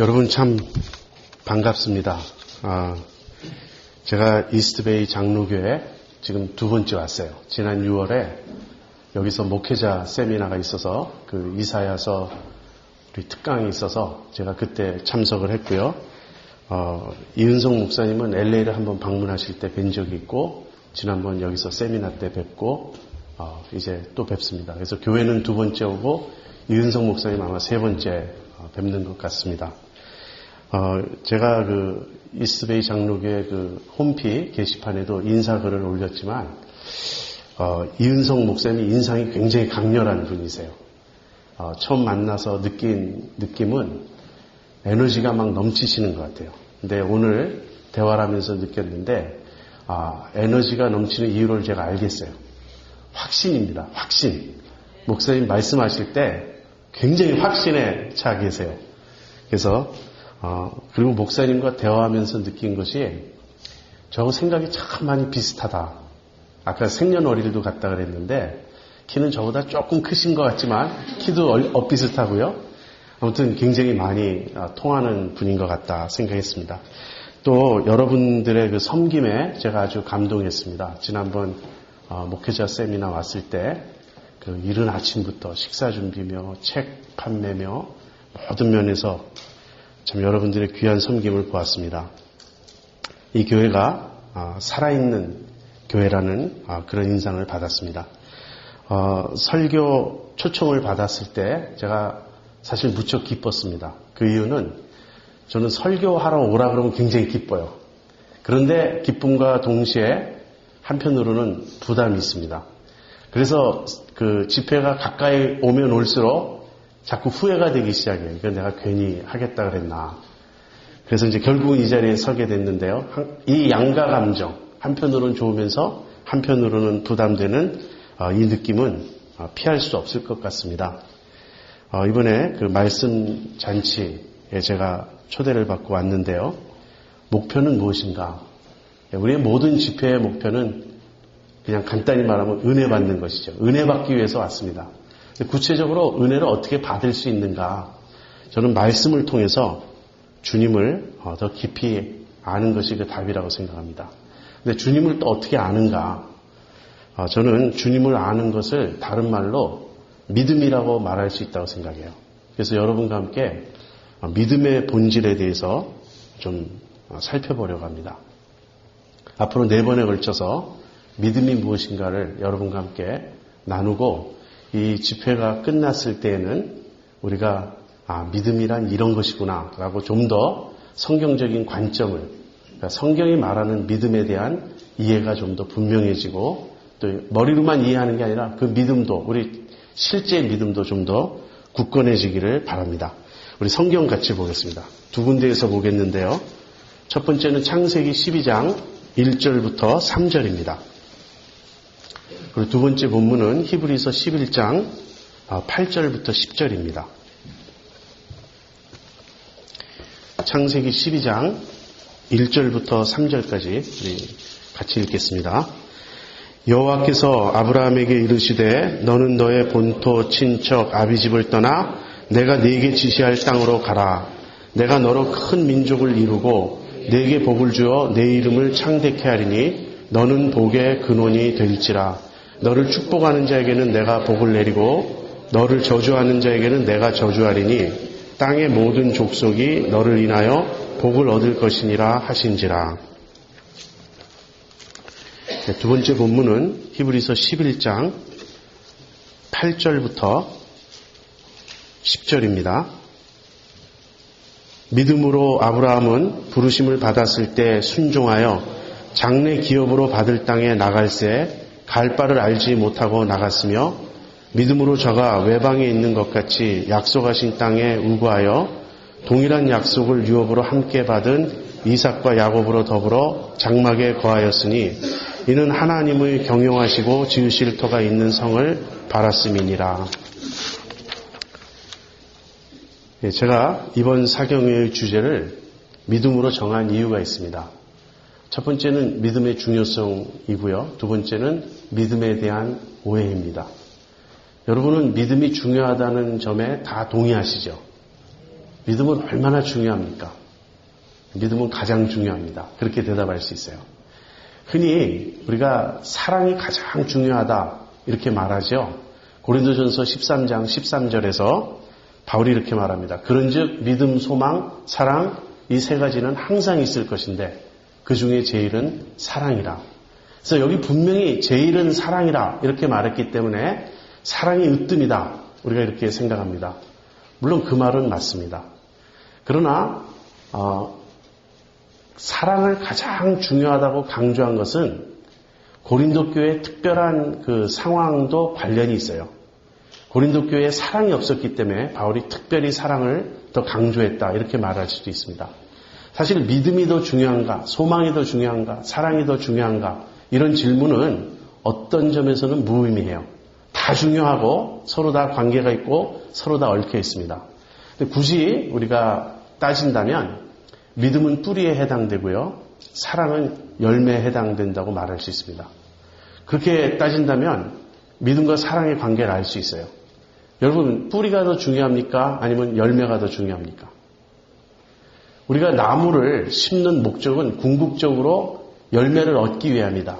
여러분 참 반갑습니다. 제가 이스트베이 장로교회 지금 두 번째 왔어요. 지난 6월에 여기서 목회자 세미나가 있어서 그 이사야서 우리 특강이 있어서 제가 그때 참석을 했고요. 이은성 목사님은 LA를 한번 방문하실 때 뵌 적이 있고 지난번 여기서 세미나 때 뵙고 이제 또 뵙습니다. 그래서 교회는 두 번째 오고 이은성 목사님 아마 세 번째 뵙는 것 같습니다. 제가 그 이스트베이 장로교회 그 홈피 게시판에도 인사글을 올렸지만 이은성 목사님이 인상이 굉장히 강렬한 분이세요. 처음 만나서 느낀 느낌은 에너지가 막 넘치시는 것 같아요. 근데 오늘 대화를 하면서 느꼈는데 에너지가 넘치는 이유를 제가 알겠어요. 확신입니다. 확신. 목사님 말씀하실 때 굉장히 확신에 차 계세요. 그래서 그리고 목사님과 대화하면서 느낀 것이 저하고 생각이 참 많이 비슷하다. 아까 생년월일도 같다 그랬는데 키는 저보다 조금 크신 것 같지만 키도 비슷하고요. 아무튼 굉장히 많이 통하는 분인 것 같다 생각했습니다. 또 여러분들의 그 섬김에 제가 아주 감동했습니다. 지난번 목회자 세미나 왔을 때 그 이른 아침부터 식사 준비며 책 판매며 모든 면에서 참 여러분들의 귀한 섬김을 보았습니다. 이 교회가 살아있는 교회라는 그런 인상을 받았습니다. 설교 초청을 받았을 때 제가 사실 무척 기뻤습니다. 그 이유는 저는 설교하러 오라 그러면 굉장히 기뻐요. 그런데 기쁨과 동시에 한편으로는 부담이 있습니다. 그래서 그 집회가 가까이 오면 올수록 자꾸 후회가 되기 시작해요. 이거 내가 괜히 하겠다 그랬나. 그래서 이제 결국은 이 자리에 서게 됐는데요. 이 양가 감정, 한편으로는 좋으면서 한편으로는 부담되는 이 느낌은 피할 수 없을 것 같습니다. 이번에 그 말씀 잔치에 제가 초대를 받고 왔는데요. 목표는 무엇인가? 우리의 모든 집회의 목표는 그냥 간단히 말하면 은혜 받는 것이죠. 은혜 받기 위해서 왔습니다. 구체적으로 은혜를 어떻게 받을 수 있는가? 저는 말씀을 통해서 주님을 더 깊이 아는 것이 그 답이라고 생각합니다. 근데 주님을 또 어떻게 아는가? 저는 주님을 아는 것을 다른 말로 믿음이라고 말할 수 있다고 생각해요. 그래서 여러분과 함께 믿음의 본질에 대해서 좀 살펴보려고 합니다. 앞으로 4번에 걸쳐서 믿음이 무엇인가를 여러분과 함께 나누고 이 집회가 끝났을 때에는 우리가 믿음이란 이런 것이구나 라고 좀 더 성경적인 관점을, 그러니까 성경이 말하는 믿음에 대한 이해가 좀 더 분명해지고 또 머리로만 이해하는 게 아니라 그 믿음도, 우리 실제 믿음도 좀 더 굳건해지기를 바랍니다. 우리 성경 같이 보겠습니다. 두 군데에서 보겠는데요. 첫 번째는 창세기 12장 1절부터 3절입니다. 그리고 두 번째 본문은 히브리서 11장 8절부터 10절입니다. 창세기 12장 1절부터 3절까지 우리 같이 읽겠습니다. 여호와께서 아브라함에게 이르시되 너는 너의 본토 친척 아비집을 떠나 내가 네게 지시할 땅으로 가라. 내가 너로 큰 민족을 이루고 네게 복을 주어 네 이름을 창대케 하리니 너는 복의 근원이 될지라. 너를 축복하는 자에게는 내가 복을 내리고 너를 저주하는 자에게는 내가 저주하리니 땅의 모든 족속이 너를 인하여 복을 얻을 것이니라 하신지라. 두 번째 본문은 히브리서 11장 8절부터 10절입니다. 믿음으로 아브라함은 부르심을 받았을 때 순종하여 장래 기업으로 받을 땅에 나갈새 갈 바를 알지 못하고 나갔으며 믿음으로 저가 외방에 있는 것 같이 약속하신 땅에 우거하여 동일한 약속을 유업으로 함께 받은 이삭과 야곱으로 더불어 장막에 거하였으니 이는 하나님의 경영하시고 지으실 터가 있는 성을 바랐음이니라. 제가 이번 사경의 주제를 믿음으로 정한 이유가 있습니다. 첫 번째는 믿음의 중요성이고요. 두 번째는 믿음에 대한 오해입니다. 여러분은 믿음이 중요하다는 점에 다 동의하시죠? 믿음은 얼마나 중요합니까? 믿음은 가장 중요합니다. 그렇게 대답할 수 있어요. 흔히 우리가 사랑이 가장 중요하다 이렇게 말하죠. 고린도전서 13장 13절에서 바울이 이렇게 말합니다. 그런즉 믿음, 소망, 사랑 이 세 가지는 항상 있을 것인데 그 중에 제일은 사랑이라. 그래서 여기 분명히 제일은 사랑이라 이렇게 말했기 때문에 사랑이 으뜸이다. 우리가 이렇게 생각합니다. 물론 그 말은 맞습니다. 그러나 사랑을 가장 중요하다고 강조한 것은 고린도 교회의 특별한 그 상황도 관련이 있어요. 고린도 교회에 사랑이 없었기 때문에 바울이 특별히 사랑을 더 강조했다 이렇게 말할 수도 있습니다. 사실 믿음이 더 중요한가, 소망이 더 중요한가, 사랑이 더 중요한가 이런 질문은 어떤 점에서는 무의미해요. 다 중요하고 서로 다 관계가 있고 서로 다 얽혀 있습니다. 근데 굳이 우리가 따진다면 믿음은 뿌리에 해당되고요. 사랑은 열매에 해당된다고 말할 수 있습니다. 그렇게 따진다면 믿음과 사랑의 관계를 알 수 있어요. 여러분, 뿌리가 더 중요합니까? 아니면 열매가 더 중요합니까? 우리가 나무를 심는 목적은 궁극적으로 열매를 얻기 위함이다.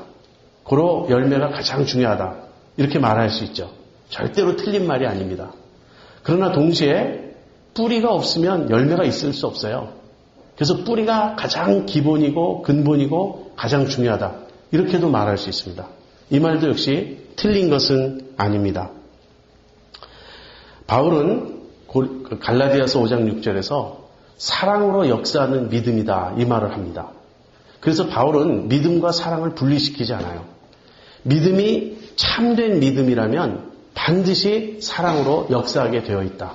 고로 열매가 가장 중요하다. 이렇게 말할 수 있죠. 절대로 틀린 말이 아닙니다. 그러나 동시에 뿌리가 없으면 열매가 있을 수 없어요. 그래서 뿌리가 가장 기본이고 근본이고 가장 중요하다. 이렇게도 말할 수 있습니다. 이 말도 역시 틀린 것은 아닙니다. 바울은 갈라디아서 5장 6절에서 사랑으로 역사하는 믿음이다 이 말을 합니다. 그래서 바울은 믿음과 사랑을 분리시키지 않아요. 믿음이 참된 믿음이라면 반드시 사랑으로 역사하게 되어 있다.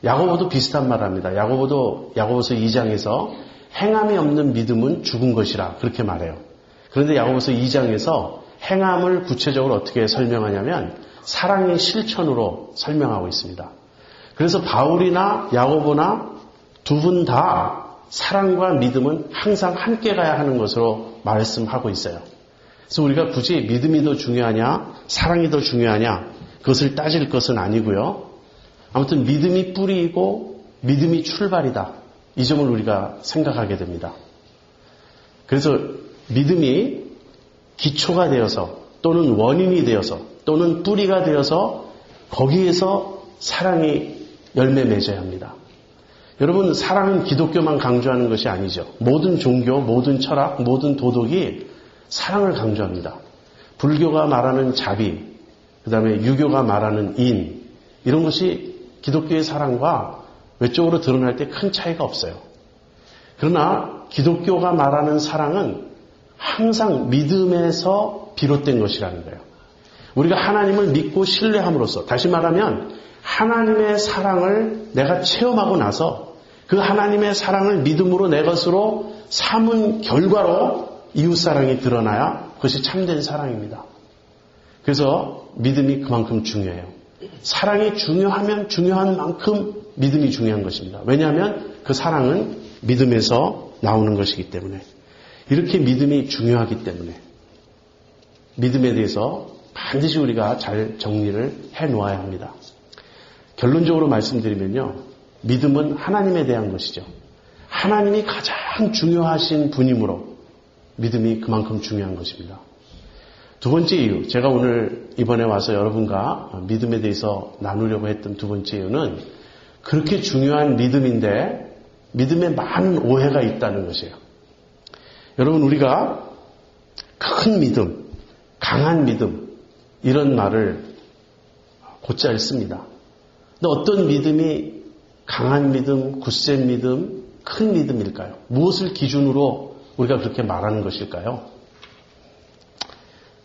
야고보도 비슷한 말을 합니다. 야고보서 2장에서 행함이 없는 믿음은 죽은 것이라 그렇게 말해요. 그런데 야고보서 2장에서 행함을 구체적으로 어떻게 설명하냐면 사랑의 실천으로 설명하고 있습니다. 그래서 바울이나 야고보나 두 분 다 사랑과 믿음은 항상 함께 가야 하는 것으로 말씀하고 있어요. 그래서 우리가 굳이 믿음이 더 중요하냐 사랑이 더 중요하냐 그것을 따질 것은 아니고요. 아무튼 믿음이 뿌리이고 믿음이 출발이다. 이 점을 우리가 생각하게 됩니다. 그래서 믿음이 기초가 되어서 또는 원인이 되어서 또는 뿌리가 되어서 거기에서 사랑이 열매 맺어야 합니다. 여러분, 사랑은 기독교만 강조하는 것이 아니죠. 모든 종교, 모든 철학, 모든 도덕이 사랑을 강조합니다. 불교가 말하는 자비, 그 다음에 유교가 말하는 인, 이런 것이 기독교의 사랑과 외적으로 드러날 때 큰 차이가 없어요. 그러나 기독교가 말하는 사랑은 항상 믿음에서 비롯된 것이라는 거예요. 우리가 하나님을 믿고 신뢰함으로써, 다시 말하면 하나님의 사랑을 내가 체험하고 나서 그 하나님의 사랑을 믿음으로 내 것으로 삼은 결과로 이웃사랑이 드러나야 그것이 참된 사랑입니다. 그래서 믿음이 그만큼 중요해요. 사랑이 중요하면 중요한 만큼 믿음이 중요한 것입니다. 왜냐하면 그 사랑은 믿음에서 나오는 것이기 때문에. 이렇게 믿음이 중요하기 때문에 믿음에 대해서 반드시 우리가 잘 정리를 해놓아야 합니다. 결론적으로 말씀드리면요. 믿음은 하나님에 대한 것이죠. 하나님이 가장 중요하신 분이므로 믿음이 그만큼 중요한 것입니다. 두 번째 이유, 제가 오늘 이번에 와서 여러분과 믿음에 대해서 나누려고 했던 두 번째 이유는 그렇게 중요한 믿음인데 믿음에 많은 오해가 있다는 것이에요. 여러분, 우리가 큰 믿음, 강한 믿음 이런 말을 곧잘 씁니다. 근데 어떤 믿음이 강한 믿음, 굳센 믿음, 큰 믿음일까요? 무엇을 기준으로 우리가 그렇게 말하는 것일까요?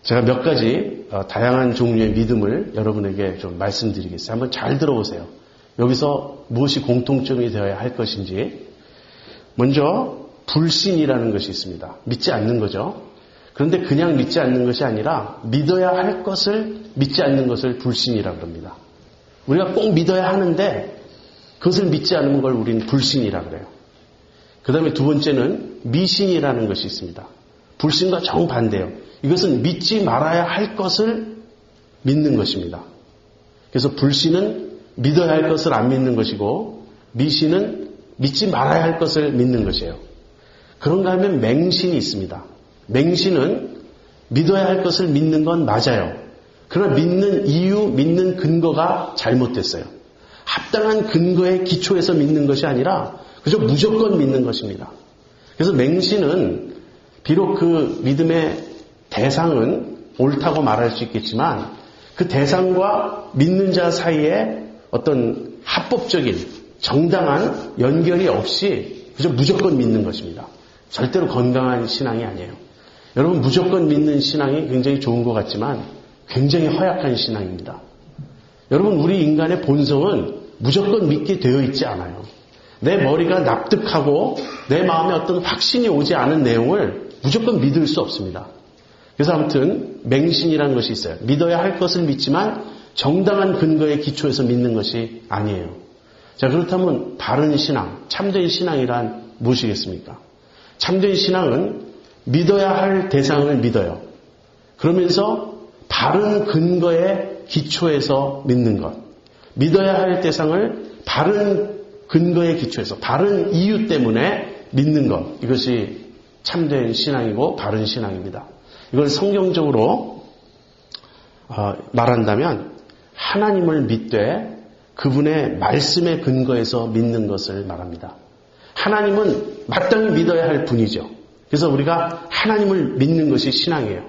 제가 몇 가지 다양한 종류의 믿음을 여러분에게 좀 말씀드리겠어요. 한번 잘 들어보세요. 여기서 무엇이 공통점이 되어야 할 것인지. 먼저 불신이라는 것이 있습니다. 믿지 않는 거죠. 그런데 그냥 믿지 않는 것이 아니라 믿어야 할 것을 믿지 않는 것을 불신이라고 합니다. 우리가 꼭 믿어야 하는데 그것을 믿지 않는 걸 우리는 불신이라고 그래요. 그 다음에 두 번째는 미신이라는 것이 있습니다. 불신과 정반대예요. 이것은 믿지 말아야 할 것을 믿는 것입니다. 그래서 불신은 믿어야 할 것을 안 믿는 것이고 미신은 믿지 말아야 할 것을 믿는 것이에요. 그런가 하면 맹신이 있습니다. 맹신은 믿어야 할 것을 믿는 건 맞아요. 그러나 믿는 이유, 믿는 근거가 잘못됐어요. 합당한 근거에 기초해서 믿는 것이 아니라 그저 무조건 믿는 것입니다. 그래서 맹신은 비록 그 믿음의 대상은 옳다고 말할 수 있겠지만 그 대상과 믿는 자 사이에 어떤 합법적인 정당한 연결이 없이 그저 무조건 믿는 것입니다. 절대로 건강한 신앙이 아니에요. 여러분 무조건 믿는 신앙이 굉장히 좋은 것 같지만 굉장히 허약한 신앙입니다. 여러분 우리 인간의 본성은 무조건 믿게 되어 있지 않아요. 내 머리가 납득하고 내 마음에 어떤 확신이 오지 않은 내용을 무조건 믿을 수 없습니다. 그래서 아무튼 맹신이라는 것이 있어요. 믿어야 할 것을 믿지만 정당한 근거에 기초해서 믿는 것이 아니에요. 자, 그렇다면 바른 신앙, 참된 신앙이란 무엇이겠습니까? 참된 신앙은 믿어야 할 대상을 믿어요. 그러면서 바른 근거에 기초해서 믿는 것. 믿어야 할 대상을 바른 근거에 기초해서 바른 이유 때문에 믿는 것. 이것이 참된 신앙이고 바른 신앙입니다. 이걸 성경적으로 말한다면 하나님을 믿되 그분의 말씀에 근거해서 믿는 것을 말합니다. 하나님은 마땅히 믿어야 할 분이죠. 그래서 우리가 하나님을 믿는 것이 신앙이에요.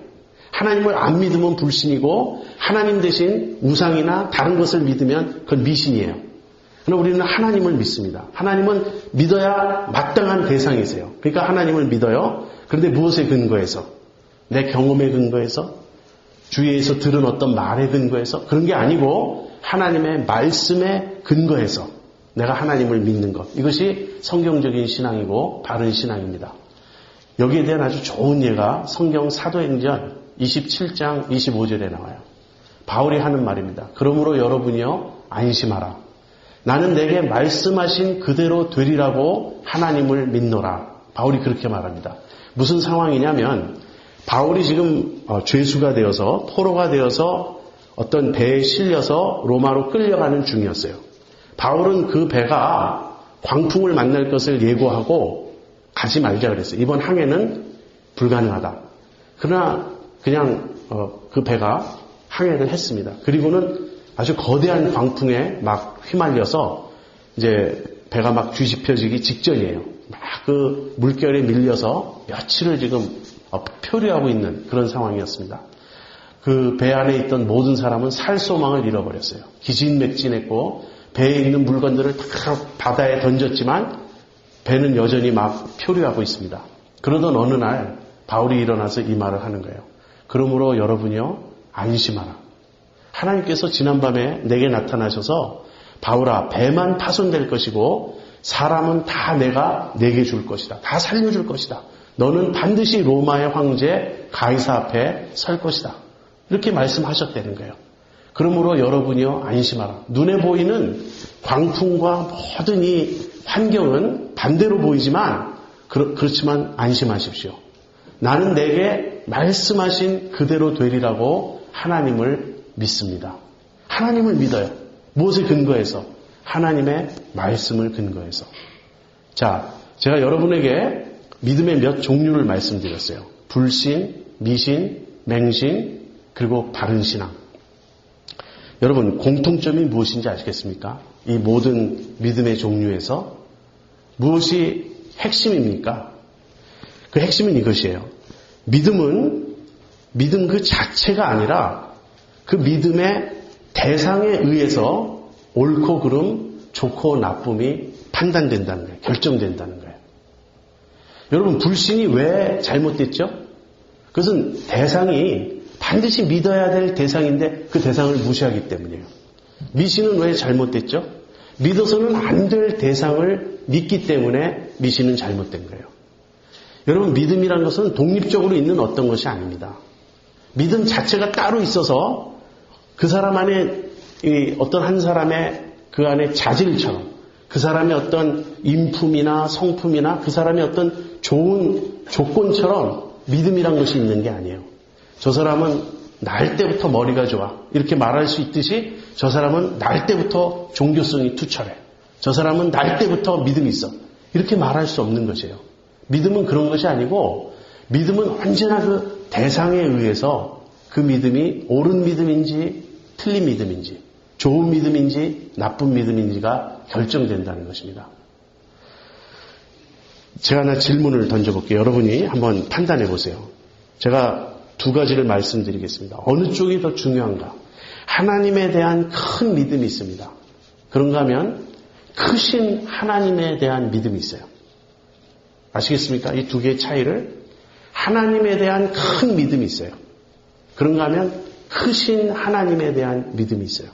하나님을 안 믿으면 불신이고 하나님 대신 우상이나 다른 것을 믿으면 그건 미신이에요. 그러나 우리는 하나님을 믿습니다. 하나님은 믿어야 마땅한 대상이세요. 그러니까 하나님을 믿어요. 그런데 무엇에 근거해서? 내 경험에 근거해서? 주위에서 들은 어떤 말에 근거해서? 그런 게 아니고 하나님의 말씀에 근거해서 내가 하나님을 믿는 것. 이것이 성경적인 신앙이고 바른 신앙입니다. 여기에 대한 아주 좋은 예가 성경 사도행전 27장 25절에 나와요. 바울이 하는 말입니다. 그러므로 여러분이요 안심하라. 나는 내게 말씀하신 그대로 되리라고 하나님을 믿노라. 바울이 그렇게 말합니다. 무슨 상황이냐면 바울이 지금 죄수가 되어서 포로가 되어서 어떤 배에 실려서 로마로 끌려가는 중이었어요. 바울은 그 배가 광풍을 만날 것을 예고하고 가지 말자 그랬어요. 이번 항해는 불가능하다. 그러나 그냥 그 배가 항해를 했습니다. 그리고는 아주 거대한 광풍에 막 휘말려서 이제 배가 막 뒤집혀지기 직전이에요. 막 그 물결에 밀려서 며칠을 지금 표류하고 있는 그런 상황이었습니다. 그 배 안에 있던 모든 사람은 살 소망을 잃어버렸어요. 기진맥진했고 배에 있는 물건들을 다 바다에 던졌지만 배는 여전히 막 표류하고 있습니다. 그러던 어느 날 바울이 일어나서 이 말을 하는 거예요. 그러므로 여러분이요 안심하라. 하나님께서 지난밤에 내게 나타나셔서 바울아 배만 파손될 것이고 사람은 다 내가 내게 줄 것이다. 다 살려줄 것이다. 너는 반드시 로마의 황제 가이사 앞에 설 것이다. 이렇게 말씀하셨다는 거예요. 그러므로 여러분이요 안심하라. 눈에 보이는 광풍과 모든 이 환경은 반대로 보이지만 그렇지만 안심하십시오. 나는 내게 말씀하신 그대로 되리라고 하나님을 믿습니다. 하나님을 믿어요. 무엇에 근거해서? 하나님의 말씀을 근거해서. 자, 제가 여러분에게 믿음의 몇 종류를 말씀드렸어요. 불신, 미신, 맹신, 그리고 바른 신앙. 여러분 공통점이 무엇인지 아시겠습니까? 이 모든 믿음의 종류에서 무엇이 핵심입니까? 그 핵심은 이것이에요. 믿음은 믿음 그 자체가 아니라 그 믿음의 대상에 의해서 옳고 그름, 좋고 나쁨이 판단된다는 거예요. 결정된다는 거예요. 여러분 불신이 왜 잘못됐죠? 그것은 대상이 반드시 믿어야 될 대상인데 그 대상을 무시하기 때문이에요. 미신은 왜 잘못됐죠? 믿어서는 안 될 대상을 믿기 때문에 미신은 잘못된 거예요. 여러분 믿음이라는 것은 독립적으로 있는 어떤 것이 아닙니다. 믿음 자체가 따로 있어서 그 사람 안에 어떤 한 사람의 그 안에 자질처럼 그 사람의 어떤 인품이나 성품이나 그 사람의 어떤 좋은 조건처럼 믿음이란 것이 있는 게 아니에요. 저 사람은 날 때부터 머리가 좋아 이렇게 말할 수 있듯이 저 사람은 날 때부터 종교성이 투철해. 저 사람은 날 때부터 믿음이 있어. 이렇게 말할 수 없는 것이에요. 믿음은 그런 것이 아니고 믿음은 언제나 그 대상에 의해서 그 믿음이 옳은 믿음인지 틀린 믿음인지 좋은 믿음인지 나쁜 믿음인지가 결정된다는 것입니다. 제가 하나 질문을 던져볼게요. 여러분이 한번 판단해 보세요. 제가 두 가지를 말씀드리겠습니다. 어느 쪽이 더 중요한가? 하나님에 대한 큰 믿음이 있습니다. 그런가 하면 크신 하나님에 대한 믿음이 있어요. 아시겠습니까? 이 두 개의 차이를. 하나님에 대한 큰 믿음이 있어요. 그런가 하면 크신 하나님에 대한 믿음이 있어요.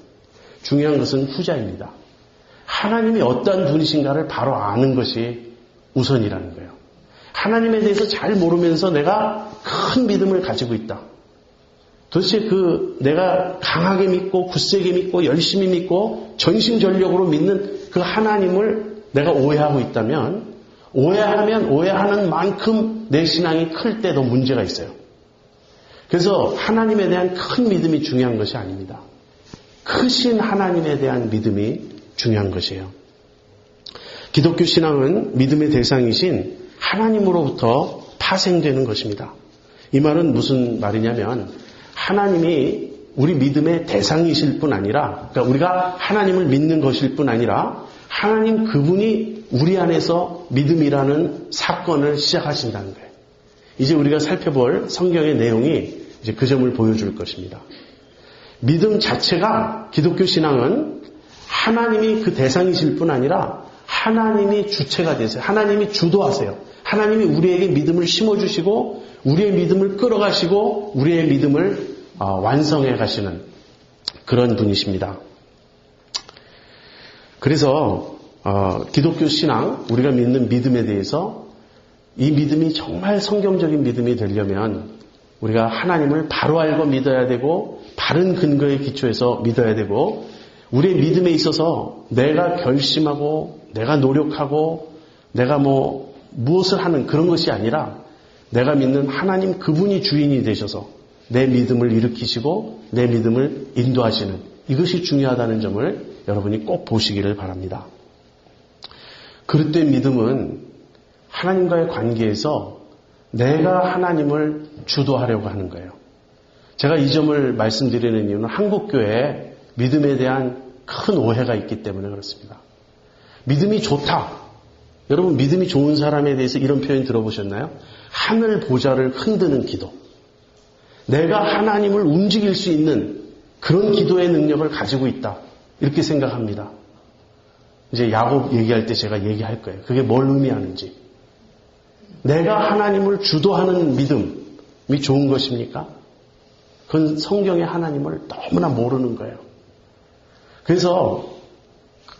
중요한 것은 후자입니다. 하나님이 어떠한 분이신가를 바로 아는 것이 우선이라는 거예요. 하나님에 대해서 잘 모르면서 내가 큰 믿음을 가지고 있다. 도대체 내가 강하게 믿고 굳세게 믿고 열심히 믿고 전심전력으로 믿는 그 하나님을 내가 오해하고 있다면 오해하면 오해하는 만큼 내 신앙이 클 때도 문제가 있어요. 그래서 하나님에 대한 큰 믿음이 중요한 것이 아닙니다. 크신 하나님에 대한 믿음이 중요한 것이에요. 기독교 신앙은 믿음의 대상이신 하나님으로부터 파생되는 것입니다. 이 말은 무슨 말이냐면 하나님이 우리 믿음의 대상이실 뿐 아니라 그러니까 우리가 하나님을 믿는 것일 뿐 아니라 하나님 그분이 우리 안에서 믿음이라는 사건을 시작하신다는 거예요. 이제 우리가 살펴볼 성경의 내용이 이제 그 점을 보여줄 것입니다. 믿음 자체가 기독교 신앙은 하나님이 그 대상이실 뿐 아니라 하나님이 주체가 되세요. 하나님이 주도하세요. 하나님이 우리에게 믿음을 심어주시고 우리의 믿음을 끌어가시고 우리의 믿음을 완성해 가시는 그런 분이십니다. 그래서 기독교 신앙, 우리가 믿는 믿음에 대해서 이 믿음이 정말 성경적인 믿음이 되려면 우리가 하나님을 바로 알고 믿어야 되고 바른 근거에 기초해서 믿어야 되고 우리의 믿음에 있어서 내가 결심하고 내가 노력하고 내가 무엇을 하는 그런 것이 아니라 내가 믿는 하나님 그분이 주인이 되셔서 내 믿음을 일으키시고 내 믿음을 인도하시는 이것이 중요하다는 점을 여러분이 꼭 보시기를 바랍니다. 그릇된 믿음은 하나님과의 관계에서 내가 하나님을 주도하려고 하는 거예요. 제가 이 점을 말씀드리는 이유는 한국교회에 믿음에 대한 큰 오해가 있기 때문에 그렇습니다. 믿음이 좋다. 여러분 믿음이 좋은 사람에 대해서 이런 표현 들어보셨나요? 하늘 보좌를 흔드는 기도. 내가 하나님을 움직일 수 있는 그런 기도의 능력을 가지고 있다. 이렇게 생각합니다. 이제 야곱 얘기할 때 제가 얘기할 거예요. 그게 뭘 의미하는지. 내가 하나님을 주도하는 믿음이 좋은 것입니까? 그건 성경의 하나님을 너무나 모르는 거예요. 그래서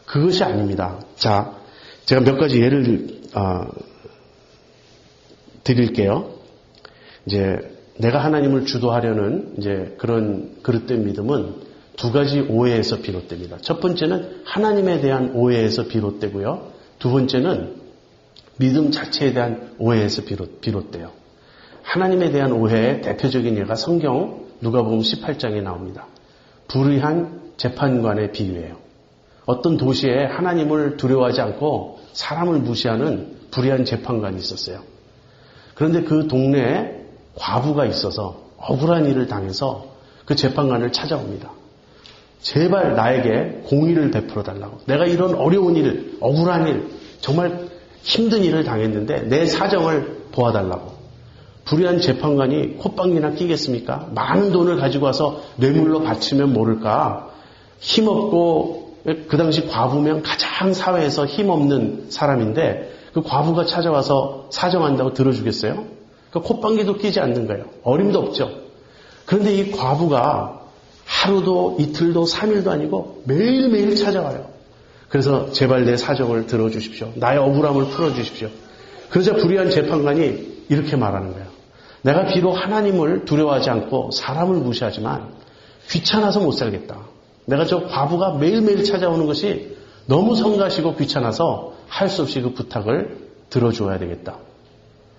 그것이 아닙니다. 자, 제가 몇 가지 예를 드릴게요. 이제 내가 하나님을 주도하려는 이제 그런 그릇된 믿음은 두 가지 오해에서 비롯됩니다. 첫 번째는 하나님에 대한 오해에서 비롯되고요. 두 번째는 믿음 자체에 대한 오해에서 비롯돼요. 하나님에 대한 오해의 대표적인 예가 성경 누가복음 18장에 나옵니다. 불의한 재판관의 비유예요. 어떤 도시에 하나님을 두려워하지 않고 사람을 무시하는 불의한 재판관이 있었어요. 그런데 그 동네에 과부가 있어서 억울한 일을 당해서 그 재판관을 찾아옵니다. 제발 나에게 공의를 베풀어 달라고. 내가 이런 어려운 일, 억울한 일, 정말 힘든 일을 당했는데 내 사정을 도와달라고. 불의한 재판관이 콧방귀나 끼겠습니까? 많은 돈을 가지고 와서 뇌물로 바치면 모를까. 힘없고 그 당시 과부면 가장 사회에서 힘없는 사람인데 그 과부가 찾아와서 사정한다고 들어주겠어요? 그 콧방귀도 끼지 않는 거예요. 어림도 없죠. 그런데 이 과부가 하루도 이틀도 3일도 아니고 매일매일 찾아와요. 그래서 제발 내 사정을 들어주십시오. 나의 억울함을 풀어주십시오. 그러자 불의한 재판관이 이렇게 말하는 거예요. 내가 비록 하나님을 두려워하지 않고 사람을 무시하지만 귀찮아서 못 살겠다. 내가 저 과부가 매일매일 찾아오는 것이 너무 성가시고 귀찮아서 할 수 없이 그 부탁을 들어줘야 되겠다.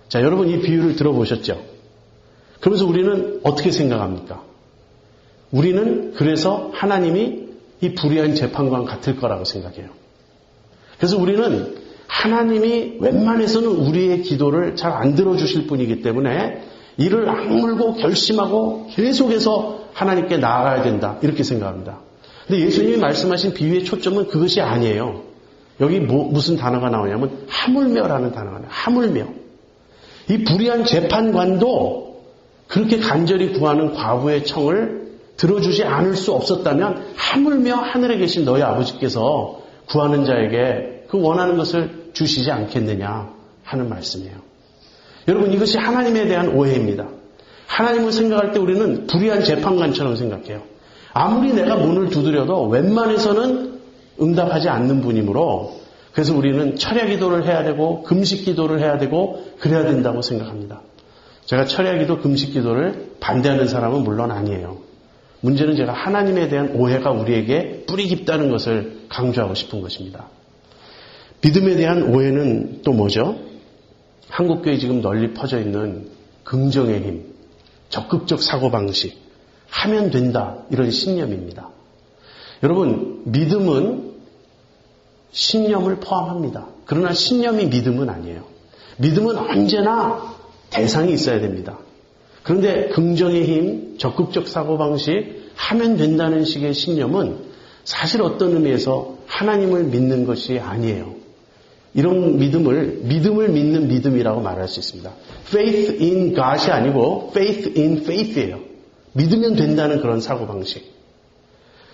자, 여러분 이 비유를 들어보셨죠? 그러면서 우리는 어떻게 생각합니까? 우리는 그래서 하나님이 이 불의한 재판관 같을 거라고 생각해요. 그래서 우리는 하나님이 웬만해서는 우리의 기도를 잘 안 들어주실 분이기 때문에 이를 악물고 결심하고 계속해서 하나님께 나아가야 된다. 이렇게 생각합니다. 근데 예수님이 말씀하신 비유의 초점은 그것이 아니에요. 여기 무슨 단어가 나오냐면 하물며라는 단어가 나와요. 하물며. 이 불의한 재판관도 그렇게 간절히 구하는 과부의 청을 들어주지 않을 수 없었다면 하물며 하늘에 계신 너희 아버지께서 구하는 자에게 그 원하는 것을 주시지 않겠느냐 하는 말씀이에요. 여러분, 이것이 하나님에 대한 오해입니다. 하나님을 생각할 때 우리는 불의한 재판관처럼 생각해요. 아무리 내가 문을 두드려도 웬만해서는 응답하지 않는 분이므로 그래서 우리는 철야 기도를 해야 되고 금식 기도를 해야 되고 그래야 된다고 생각합니다. 제가 철야 기도, 금식 기도를 반대하는 사람은 물론 아니에요. 문제는 제가 하나님에 대한 오해가 우리에게 뿌리 깊다는 것을 강조하고 싶은 것입니다. 믿음에 대한 오해는 또 뭐죠? 한국교회에 지금 널리 퍼져 있는 긍정의 힘, 적극적 사고방식, 하면 된다, 이런 신념입니다. 여러분, 믿음은 신념을 포함합니다. 그러나 신념이 믿음은 아니에요. 믿음은 언제나 대상이 있어야 됩니다. 그런데 긍정의 힘, 적극적 사고방식, 하면 된다는 식의 신념은 사실 어떤 의미에서 하나님을 믿는 것이 아니에요. 이런 믿음을 믿는 믿음이라고 말할 수 있습니다. Faith in God이 아니고 Faith in Faith예요. 믿으면 된다는 그런 사고방식.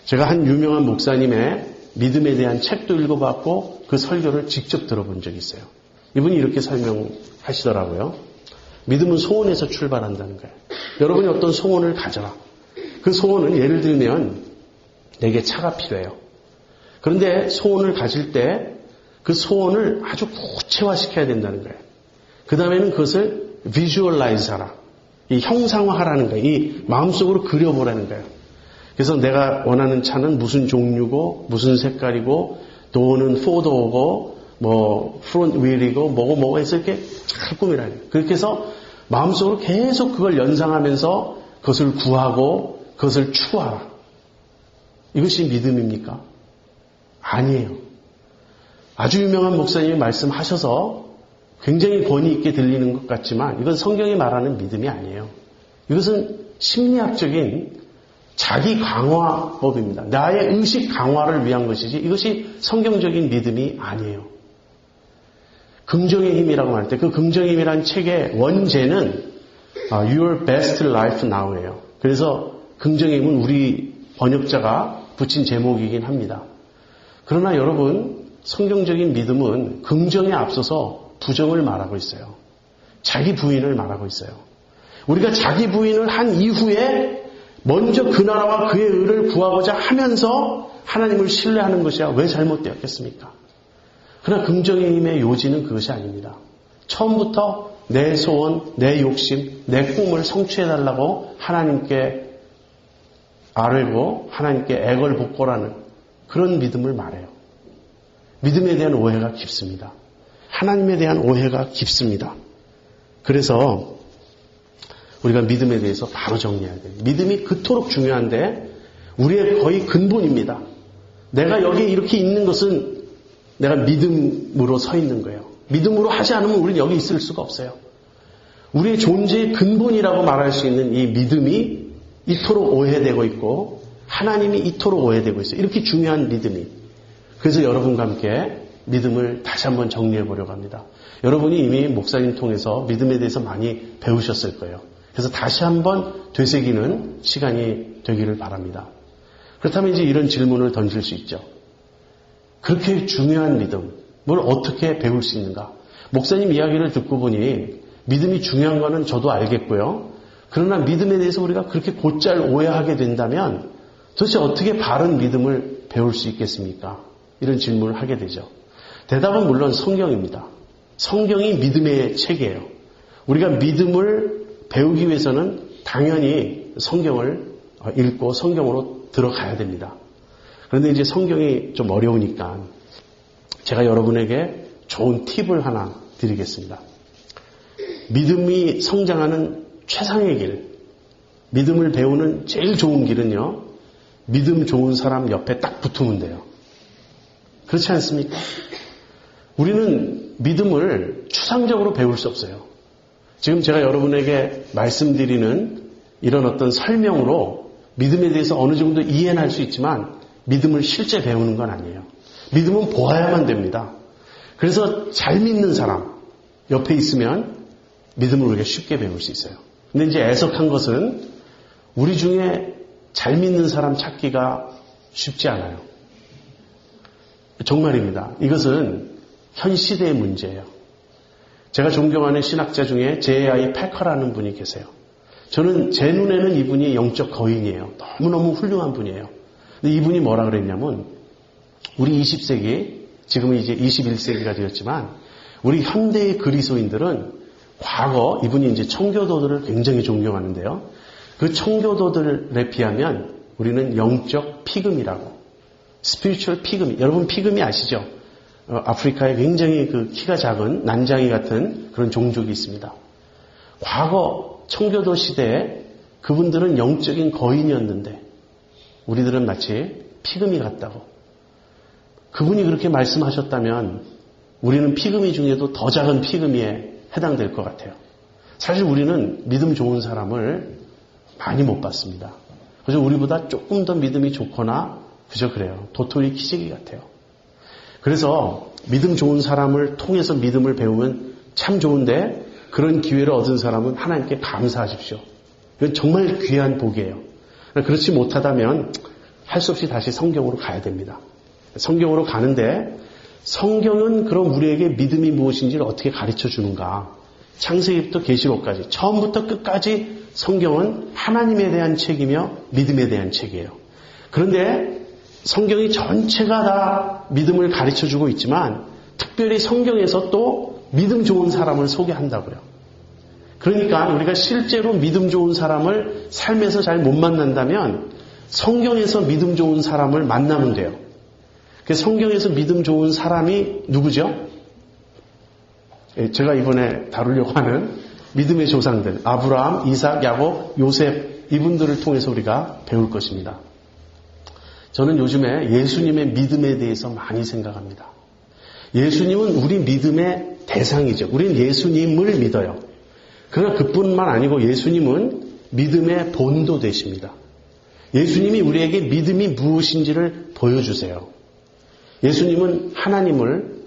제가 한 유명한 목사님의 믿음에 대한 책도 읽어봤고 그 설교를 직접 들어본 적이 있어요. 이분이 이렇게 설명하시더라고요. 믿음은 소원에서 출발한다는 거예요. 여러분이 어떤 소원을 가져라. 그 소원은 예를 들면 내게 차가 필요해요. 그런데 소원을 가질 때 그 소원을 아주 구체화시켜야 된다는 거예요. 그 다음에는 그것을 visualize 하라. 이 형상화하라는 거예요. 이 마음속으로 그려보라는 거예요. 그래서 내가 원하는 차는 무슨 종류고 무슨 색깔이고 도어는 4도어고 뭐 프론트 휠이고 뭐고 해서 이렇게 잘 꾸미라는 거예요. 그렇게 해서 마음속으로 계속 그걸 연상하면서 그것을 구하고 그것을 추구하라. 이것이 믿음입니까? 아니에요. 아주 유명한 목사님이 말씀하셔서 굉장히 권위 있게 들리는 것 같지만 이건 성경이 말하는 믿음이 아니에요. 이것은 심리학적인 자기 강화법입니다. 나의 의식 강화를 위한 것이지 이것이 성경적인 믿음이 아니에요. 긍정의 힘이라고 할 때 그 긍정의 힘이라는 책의 원제는 Your Best Life Now예요. 그래서 긍정의 힘은 우리 번역자가 붙인 제목이긴 합니다. 그러나 여러분, 성경적인 믿음은 긍정에 앞서서 부정을 말하고 있어요. 자기 부인을 말하고 있어요. 우리가 자기 부인을 한 이후에 먼저 그 나라와 그의 의를 구하고자 하면서 하나님을 신뢰하는 것이야 왜 잘못되었겠습니까? 그러나 긍정의 힘의 요지는 그것이 아닙니다. 처음부터 내 소원, 내 욕심, 내 꿈을 성취해달라고 하나님께 아뢰고 하나님께 애걸복걸하는 그런 믿음을 말해요. 믿음에 대한 오해가 깊습니다. 하나님에 대한 오해가 깊습니다. 그래서 우리가 믿음에 대해서 바로 정리해야 돼요. 믿음이 그토록 중요한데 우리의 거의 근본입니다. 내가 여기에 이렇게 있는 것은 내가 믿음으로 서 있는 거예요. 믿음으로 하지 않으면 우리는 여기 있을 수가 없어요. 우리의 존재의 근본이라고 말할 수 있는 이 믿음이 이토록 오해되고 있고 하나님이 이토록 오해되고 있어요. 이렇게 중요한 믿음이. 그래서 여러분과 함께 믿음을 다시 한번 정리해 보려고 합니다. 여러분이 이미 목사님 통해서 믿음에 대해서 많이 배우셨을 거예요. 그래서 다시 한번 되새기는 시간이 되기를 바랍니다. 그렇다면 이제 이런 질문을 던질 수 있죠. 그렇게 중요한 믿음을 어떻게 배울 수 있는가? 목사님 이야기를 듣고 보니 믿음이 중요한 거는 저도 알겠고요. 그러나 믿음에 대해서 우리가 그렇게 곧잘 오해하게 된다면 도대체 어떻게 바른 믿음을 배울 수 있겠습니까? 이런 질문을 하게 되죠. 대답은 물론 성경입니다. 성경이 믿음의 책이에요. 우리가 믿음을 배우기 위해서는 당연히 성경을 읽고 성경으로 들어가야 됩니다. 그런데 이제 성경이 좀 어려우니까 제가 여러분에게 좋은 팁을 하나 드리겠습니다. 믿음이 성장하는 최상의 길, 믿음을 배우는 제일 좋은 길은요, 믿음 좋은 사람 옆에 딱 붙으면 돼요. 그렇지 않습니까? 우리는 믿음을 추상적으로 배울 수 없어요. 지금 제가 여러분에게 말씀드리는 이런 어떤 설명으로 믿음에 대해서 어느 정도 이해는 할 수 있지만 믿음을 실제 배우는 건 아니에요. 믿음은 보아야만 됩니다. 그래서 잘 믿는 사람 옆에 있으면 믿음을 우리가 쉽게 배울 수 있어요. 근데 이제 애석한 것은 우리 중에 잘 믿는 사람 찾기가 쉽지 않아요. 정말입니다. 이것은 현 시대의 문제예요. 제가 존경하는 신학자 중에 J.I. 패커라는 분이 계세요. 저는 제 눈에는 이분이 영적 거인이에요. 너무너무 훌륭한 분이에요. 근데 이분이 뭐라 그랬냐면 우리 20세기, 지금은 이제 21세기가 되었지만 우리 현대의 그리스도인들은 과거 이분이 이제 청교도들을 굉장히 존경하는데요. 그 청교도들에 비하면 우리는 영적 피그미라고. 스피리추얼 피그미. 여러분 피그미 아시죠? 아프리카에 굉장히 그 키가 작은 난장이 같은 그런 종족이 있습니다. 과거 청교도 시대에 그분들은 영적인 거인이었는데 우리들은 마치 피그미 같다고. 그분이 그렇게 말씀하셨다면 우리는 피그미 중에도 더 작은 피그미에 해당될 것 같아요. 사실 우리는 믿음 좋은 사람을 많이 못 봤습니다. 그래서 우리보다 조금 더 믿음이 좋거나 그저 그래요. 도토리 키재기 같아요. 그래서 믿음 좋은 사람을 통해서 믿음을 배우면 참 좋은데 그런 기회를 얻은 사람은 하나님께 감사하십시오. 이건 정말 귀한 복이에요. 그렇지 못하다면 할 수 없이 다시 성경으로 가야 됩니다. 성경으로 가는데 성경은 그럼 우리에게 믿음이 무엇인지를 어떻게 가르쳐 주는가? 창세기부터 계시록까지 처음부터 끝까지 성경은 하나님에 대한 책이며 믿음에 대한 책이에요. 그런데 성경이 전체가 다 믿음을 가르쳐 주고 있지만 특별히 성경에서 또 믿음 좋은 사람을 소개한다고요. 그러니까 우리가 실제로 믿음 좋은 사람을 삶에서 잘 못 만난다면 성경에서 믿음 좋은 사람을 만나면 돼요. 성경에서 믿음 좋은 사람이 누구죠? 제가 이번에 다루려고 하는 믿음의 조상들, 아브라함, 이삭, 야곱, 요셉, 이분들을 통해서 우리가 배울 것입니다. 저는 요즘에 예수님의 믿음에 대해서 많이 생각합니다. 예수님은 우리 믿음의 대상이죠. 우리는 예수님을 믿어요. 그러나 그뿐만 아니고 예수님은 믿음의 본도 되십니다. 예수님이 우리에게 믿음이 무엇인지를 보여주세요. 예수님은 하나님을,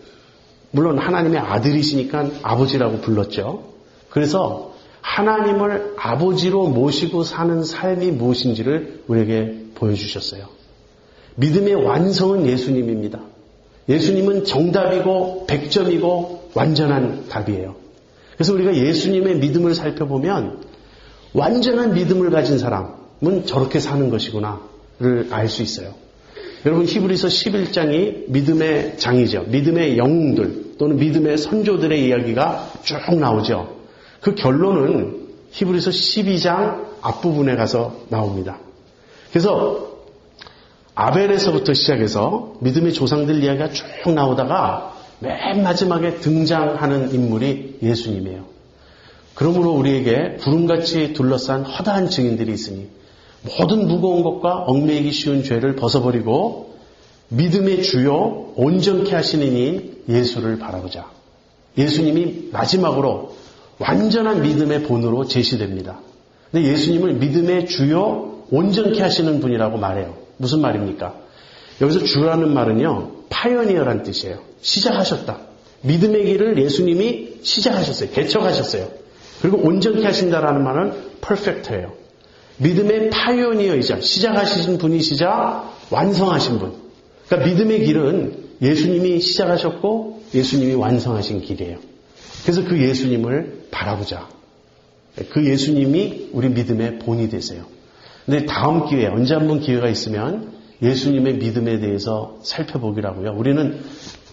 물론 하나님의 아들이시니까 아버지라고 불렀죠. 그래서 하나님을 아버지로 모시고 사는 삶이 무엇인지를 우리에게 보여주셨어요. 믿음의 완성은 예수님입니다. 예수님은 정답이고 100점이고 완전한 답이에요. 그래서 우리가 예수님의 믿음을 살펴보면 완전한 믿음을 가진 사람은 저렇게 사는 것이구나를 알 수 있어요. 여러분 히브리서 11장이 믿음의 장이죠. 믿음의 영웅들 또는 믿음의 선조들의 이야기가 쭉 나오죠. 그 결론은 히브리서 12장 앞부분에 가서 나옵니다. 그래서 아벨에서부터 시작해서 믿음의 조상들 이야기가 쭉 나오다가 맨 마지막에 등장하는 인물이 예수님이에요. 그러므로 우리에게 구름같이 둘러싼 허다한 증인들이 있으니 모든 무거운 것과 얽매이기 쉬운 죄를 벗어버리고 믿음의 주요 온전케 하시는 이인 예수를 바라보자. 예수님이 마지막으로 완전한 믿음의 본으로 제시됩니다. 근데 예수님을 믿음의 주요 온전케 하시는 분이라고 말해요. 무슨 말입니까? 여기서 주라는 말은요, 파이어니어란 뜻이에요. 시작하셨다. 믿음의 길을 예수님이 시작하셨어요. 개척하셨어요. 그리고 온전케 하신다라는 말은 퍼펙트예요. 믿음의 파이오니어이자 시작하신 분이시자 완성하신 분. 그러니까 믿음의 길은 예수님이 시작하셨고 예수님이 완성하신 길이에요. 그래서 그 예수님을 바라보자. 그 예수님이 우리 믿음의 본이 되세요. 근데 다음 기회에 언제 한번 기회가 있으면 예수님의 믿음에 대해서 살펴보기라고요. 우리는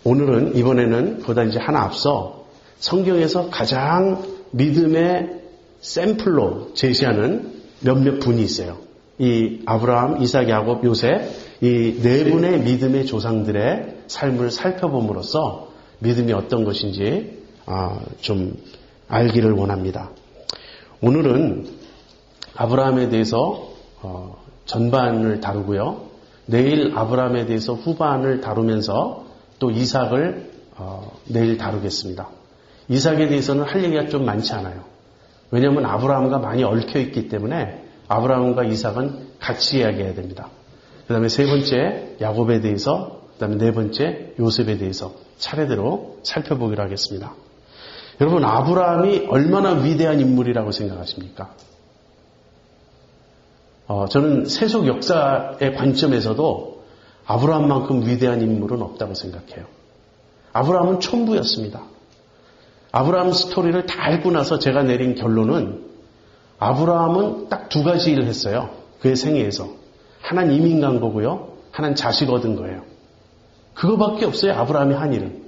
오늘은 이번에는 그보다 이제 하나 앞서 성경에서 가장 믿음의 샘플로 제시하는 몇몇 분이 있어요. 이 아브라함, 이삭, 야곱, 요셉 이 네 분의 믿음의 조상들의 삶을 살펴봄으로써 믿음이 어떤 것인지 좀 알기를 원합니다. 오늘은 아브라함에 대해서 전반을 다루고요. 내일 아브라함에 대해서 후반을 다루면서 또 이삭을 내일 다루겠습니다. 이삭에 대해서는 할 얘기가 좀 많지 않아요. 왜냐하면 아브라함과 많이 얽혀있기 때문에 아브라함과 이삭은 같이 이야기해야 됩니다. 그 다음에 세 번째 야곱에 대해서, 그 다음에 네 번째 요셉에 대해서 차례대로 살펴보기로 하겠습니다. 여러분, 아브라함이 얼마나 위대한 인물이라고 생각하십니까? 저는 세속 역사의 관점에서도 아브라함만큼 위대한 인물은 없다고 생각해요. 아브라함은 촌부였습니다. 아브라함 스토리를 다 읽고 나서 제가 내린 결론은 아브라함은 딱 두 가지 일을 했어요. 그의 생애에서. 하나는 이민 간 거고요. 하나는 자식 얻은 거예요. 그거밖에 없어요. 아브라함이 한 일은.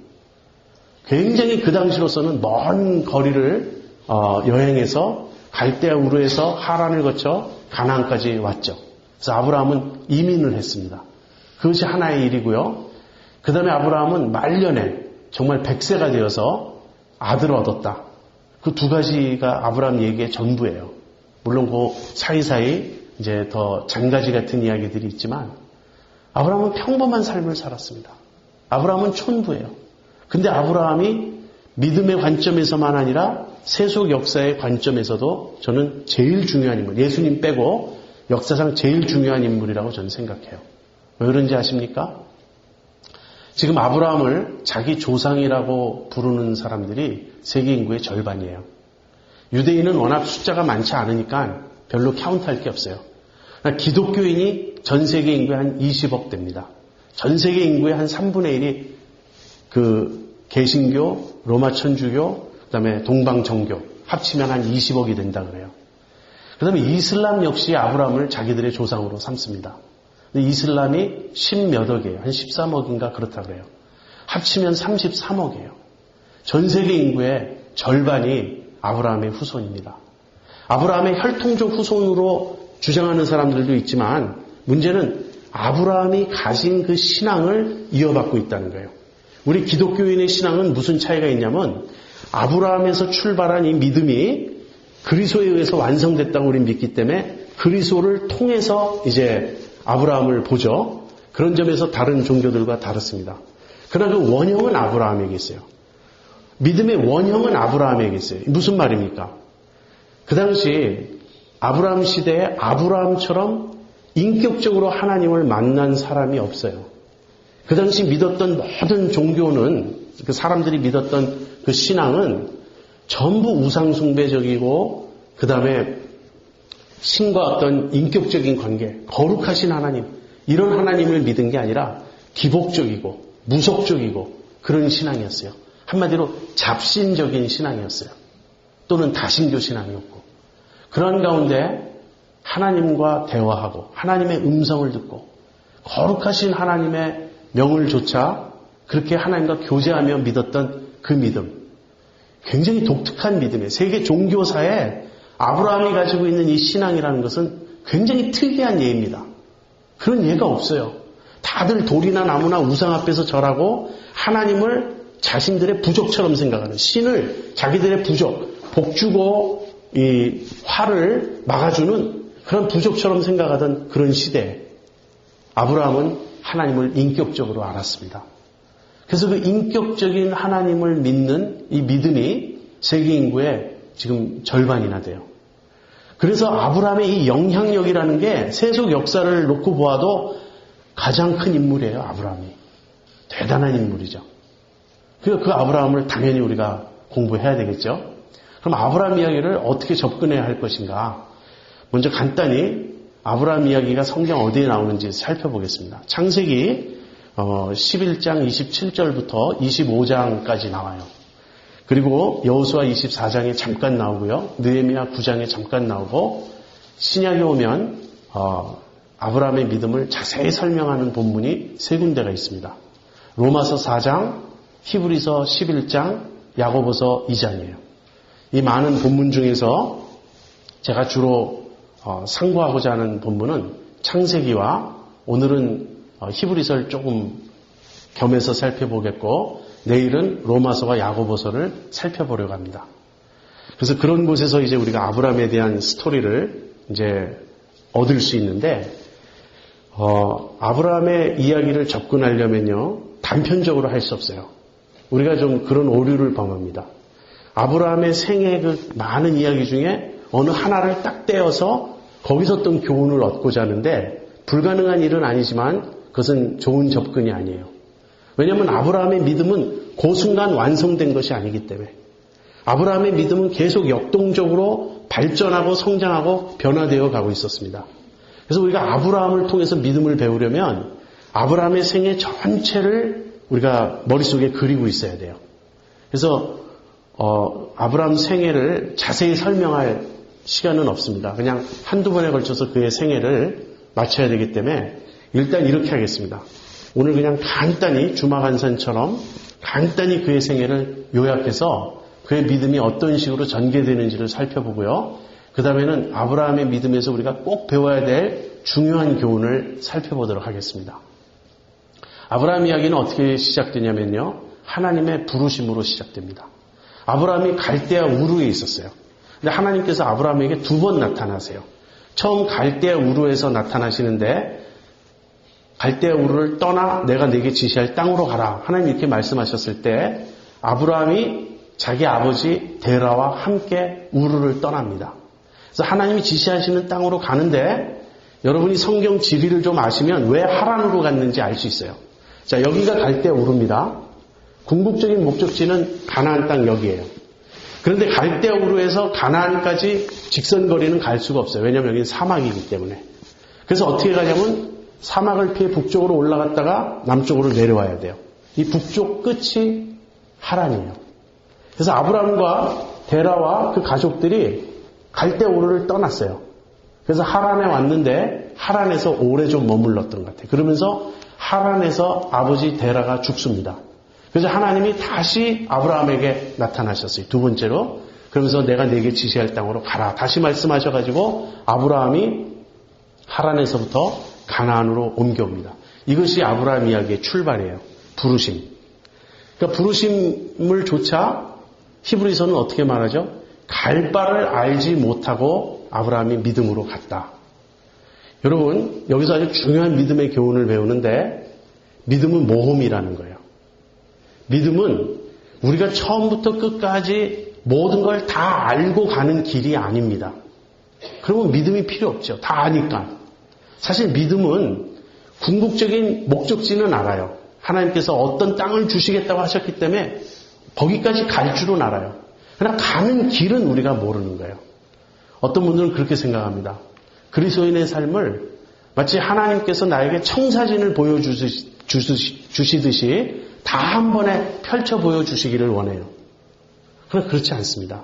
굉장히 그 당시로서는 먼 거리를 여행해서 갈대아 우르에서 하란을 거쳐 가나안까지 왔죠. 그래서 아브라함은 이민을 했습니다. 그것이 하나의 일이고요. 그 다음에 아브라함은 말년에 정말 100세가 되어서 아들을 얻었다. 그 두 가지가 아브라함 얘기의 전부예요. 물론 그 사이사이 이제 더 장가지 같은 이야기들이 있지만 아브라함은 평범한 삶을 살았습니다. 아브라함은 촌부예요. 근데 아브라함이 믿음의 관점에서만 아니라 세속 역사의 관점에서도 저는 제일 중요한 인물, 예수님 빼고 역사상 제일 중요한 인물이라고 저는 생각해요. 왜 그런지 아십니까? 지금 아브라함을 자기 조상이라고 부르는 사람들이 세계 인구의 절반이에요. 유대인은 워낙 숫자가 많지 않으니까 별로 카운트할 게 없어요. 기독교인이 전 세계 인구의 한 20억 됩니다. 전 세계 인구의 한 3분의 1이 그 개신교, 로마 천주교, 그다음에 동방 정교 합치면 한 20억이 된다 그래요. 그다음에 이슬람 역시 아브라함을 자기들의 조상으로 삼습니다. 근데 이슬람이 10몇 억이에요. 한 13억인가 그렇다 그래요. 합치면 33억이에요. 전 세계 인구의 절반이 아브라함의 후손입니다. 아브라함의 혈통적 후손으로 주장하는 사람들도 있지만 문제는 아브라함이 가진 그 신앙을 이어받고 있다는 거예요. 우리 기독교인의 신앙은 무슨 차이가 있냐면 아브라함에서 출발한 이 믿음이 그리스도에 의해서 완성됐다고 우리는 믿기 때문에 그리스도를 통해서 이제 아브라함을 보죠. 그런 점에서 다른 종교들과 다릅니다. 그러나 그 원형은 아브라함에게 있어요. 믿음의 원형은 아브라함에게 있어요. 무슨 말입니까? 그 당시 아브라함 시대에 아브라함처럼 인격적으로 하나님을 만난 사람이 없어요. 그 당시 믿었던 모든 종교는, 그 사람들이 믿었던 그 신앙은 전부 우상숭배적이고 그 다음에 신과 어떤 인격적인 관계, 거룩하신 하나님, 이런 하나님을 믿은 게 아니라 기복적이고 무속적이고 그런 신앙이었어요. 한마디로 잡신적인 신앙이었어요. 또는 다신교 신앙이었고, 그런 가운데 하나님과 대화하고 하나님의 음성을 듣고 거룩하신 하나님의 명을 조차 그렇게 하나님과 교제하며 믿었던 그 믿음, 굉장히 독특한 믿음이에요. 세계 종교사에 아브라함이 가지고 있는 이 신앙이라는 것은 굉장히 특이한 예입니다. 그런 예가 없어요. 다들 돌이나 나무나 우상 앞에서 절하고 하나님을 자신들의 부족처럼 생각하는, 신을 자기들의 부족, 복주고 이 화를 막아주는 그런 부족처럼 생각하던 그런 시대에 아브라함은 하나님을 인격적으로 알았습니다. 그래서 그 인격적인 하나님을 믿는 이 믿음이 세계 인구의 지금 절반이나 돼요. 그래서 아브라함의 이 영향력이라는 게 세속 역사를 놓고 보아도 가장 큰 인물이에요. 아브라함이. 대단한 인물이죠. 그래서 그 아브라함을 당연히 우리가 공부해야 되겠죠. 그럼 아브라함 이야기를 어떻게 접근해야 할 것인가? 먼저 간단히 아브라함 이야기가 성경 어디에 나오는지 살펴보겠습니다. 창세기 11장 27절부터 25장까지 나와요. 그리고 여호수아 24장에 잠깐 나오고요. 느헤미야 9장에 잠깐 나오고, 신약에 오면 아브라함의 믿음을 자세히 설명하는 본문이 세 군데가 있습니다. 로마서 4장, 히브리서 11장, 야고보서 2장이에요. 이 많은 본문 중에서 제가 주로 상고하고자 하는 본문은 창세기와 오늘은 히브리서를 조금 겸해서 살펴보겠고, 내일은 로마서와 야고보서를 살펴보려고 합니다. 그래서 그런 곳에서 이제 우리가 아브라함에 대한 스토리를 이제 얻을 수 있는데, 아브라함의 이야기를 접근하려면요, 단편적으로 할 수 없어요. 우리가 좀 그런 오류를 범합니다. 아브라함의 생애 그 많은 이야기 중에 어느 하나를 딱 떼어서 거기서 어떤 교훈을 얻고자 하는데 불가능한 일은 아니지만 그것은 좋은 접근이 아니에요. 왜냐하면 아브라함의 믿음은 그 순간 완성된 것이 아니기 때문에 아브라함의 믿음은 계속 역동적으로 발전하고 성장하고 변화되어 가고 있었습니다. 그래서 우리가 아브라함을 통해서 믿음을 배우려면 아브라함의 생애 전체를 우리가 머릿속에 그리고 있어야 돼요. 그래서 아브라함 생애를 자세히 설명할 시간은 없습니다. 그냥 한두 번에 걸쳐서 그의 생애를 마쳐야 되기 때문에 일단 이렇게 하겠습니다. 오늘 그냥 간단히 주마간산처럼 간단히 그의 생애를 요약해서 그의 믿음이 어떤 식으로 전개되는지를 살펴보고요. 그 다음에는 아브라함의 믿음에서 우리가 꼭 배워야 될 중요한 교훈을 살펴보도록 하겠습니다. 아브라함 이야기는 어떻게 시작되냐면요. 하나님의 부르심으로 시작됩니다. 아브라함이 갈대아 우르에 있었어요. 근데 하나님께서 아브라함에게 2번 나타나세요. 처음 갈대아 우르에서 나타나시는데 갈대아 우르를 떠나 내가 네게 지시할 땅으로 가라. 하나님 이렇게 말씀하셨을 때 아브라함이 자기 아버지 데라와 함께 우르를 떠납니다. 그래서 하나님이 지시하시는 땅으로 가는데 여러분이 성경 지리를 좀 아시면 왜 하란으로 갔는지 알 수 있어요. 자, 여기가 갈대아 우르입니다. 궁극적인 목적지는 가나안 땅 여기예요. 그런데 갈대아 우르에서 가나안까지 직선거리는 갈 수가 없어요. 왜냐하면 여기는 사막이기 때문에. 그래서 어떻게 가냐면 사막을 피해 북쪽으로 올라갔다가 남쪽으로 내려와야 돼요. 이 북쪽 끝이 하란이에요. 그래서 아브라함과 데라와 그 가족들이 갈대아 우르를 떠났어요. 그래서 하란에 왔는데 하란에서 오래 좀 머물렀던 것 같아요. 그러면서 하란에서 아버지 데라가 죽습니다. 그래서 하나님이 다시 아브라함에게 나타나셨어요. 2번째로. 그러면서 내가 네게 지시할 땅으로 가라. 다시 말씀하셔가지고 아브라함이 하란에서부터 가나안으로 옮겨옵니다. 이것이 아브라함 이야기의 출발이에요. 부르심. 그러니까 부르심을 조차 히브리서는 어떻게 말하죠? 갈 바를 알지 못하고 아브라함이 믿음으로 갔다. 여러분, 여기서 아주 중요한 믿음의 교훈을 배우는데 믿음은 모험이라는 거예요. 믿음은 우리가 처음부터 끝까지 모든 걸 다 알고 가는 길이 아닙니다. 그러면 믿음이 필요 없죠. 다 아니까. 사실 믿음은 궁극적인 목적지는 알아요. 하나님께서 어떤 땅을 주시겠다고 하셨기 때문에 거기까지 갈 줄은 알아요. 그러나 가는 길은 우리가 모르는 거예요. 어떤 분들은 그렇게 생각합니다. 그리스도인의 삶을 마치 하나님께서 나에게 청사진을 보여주시듯이 다 한 번에 펼쳐 보여주시기를 원해요. 그러나 그렇지 않습니다.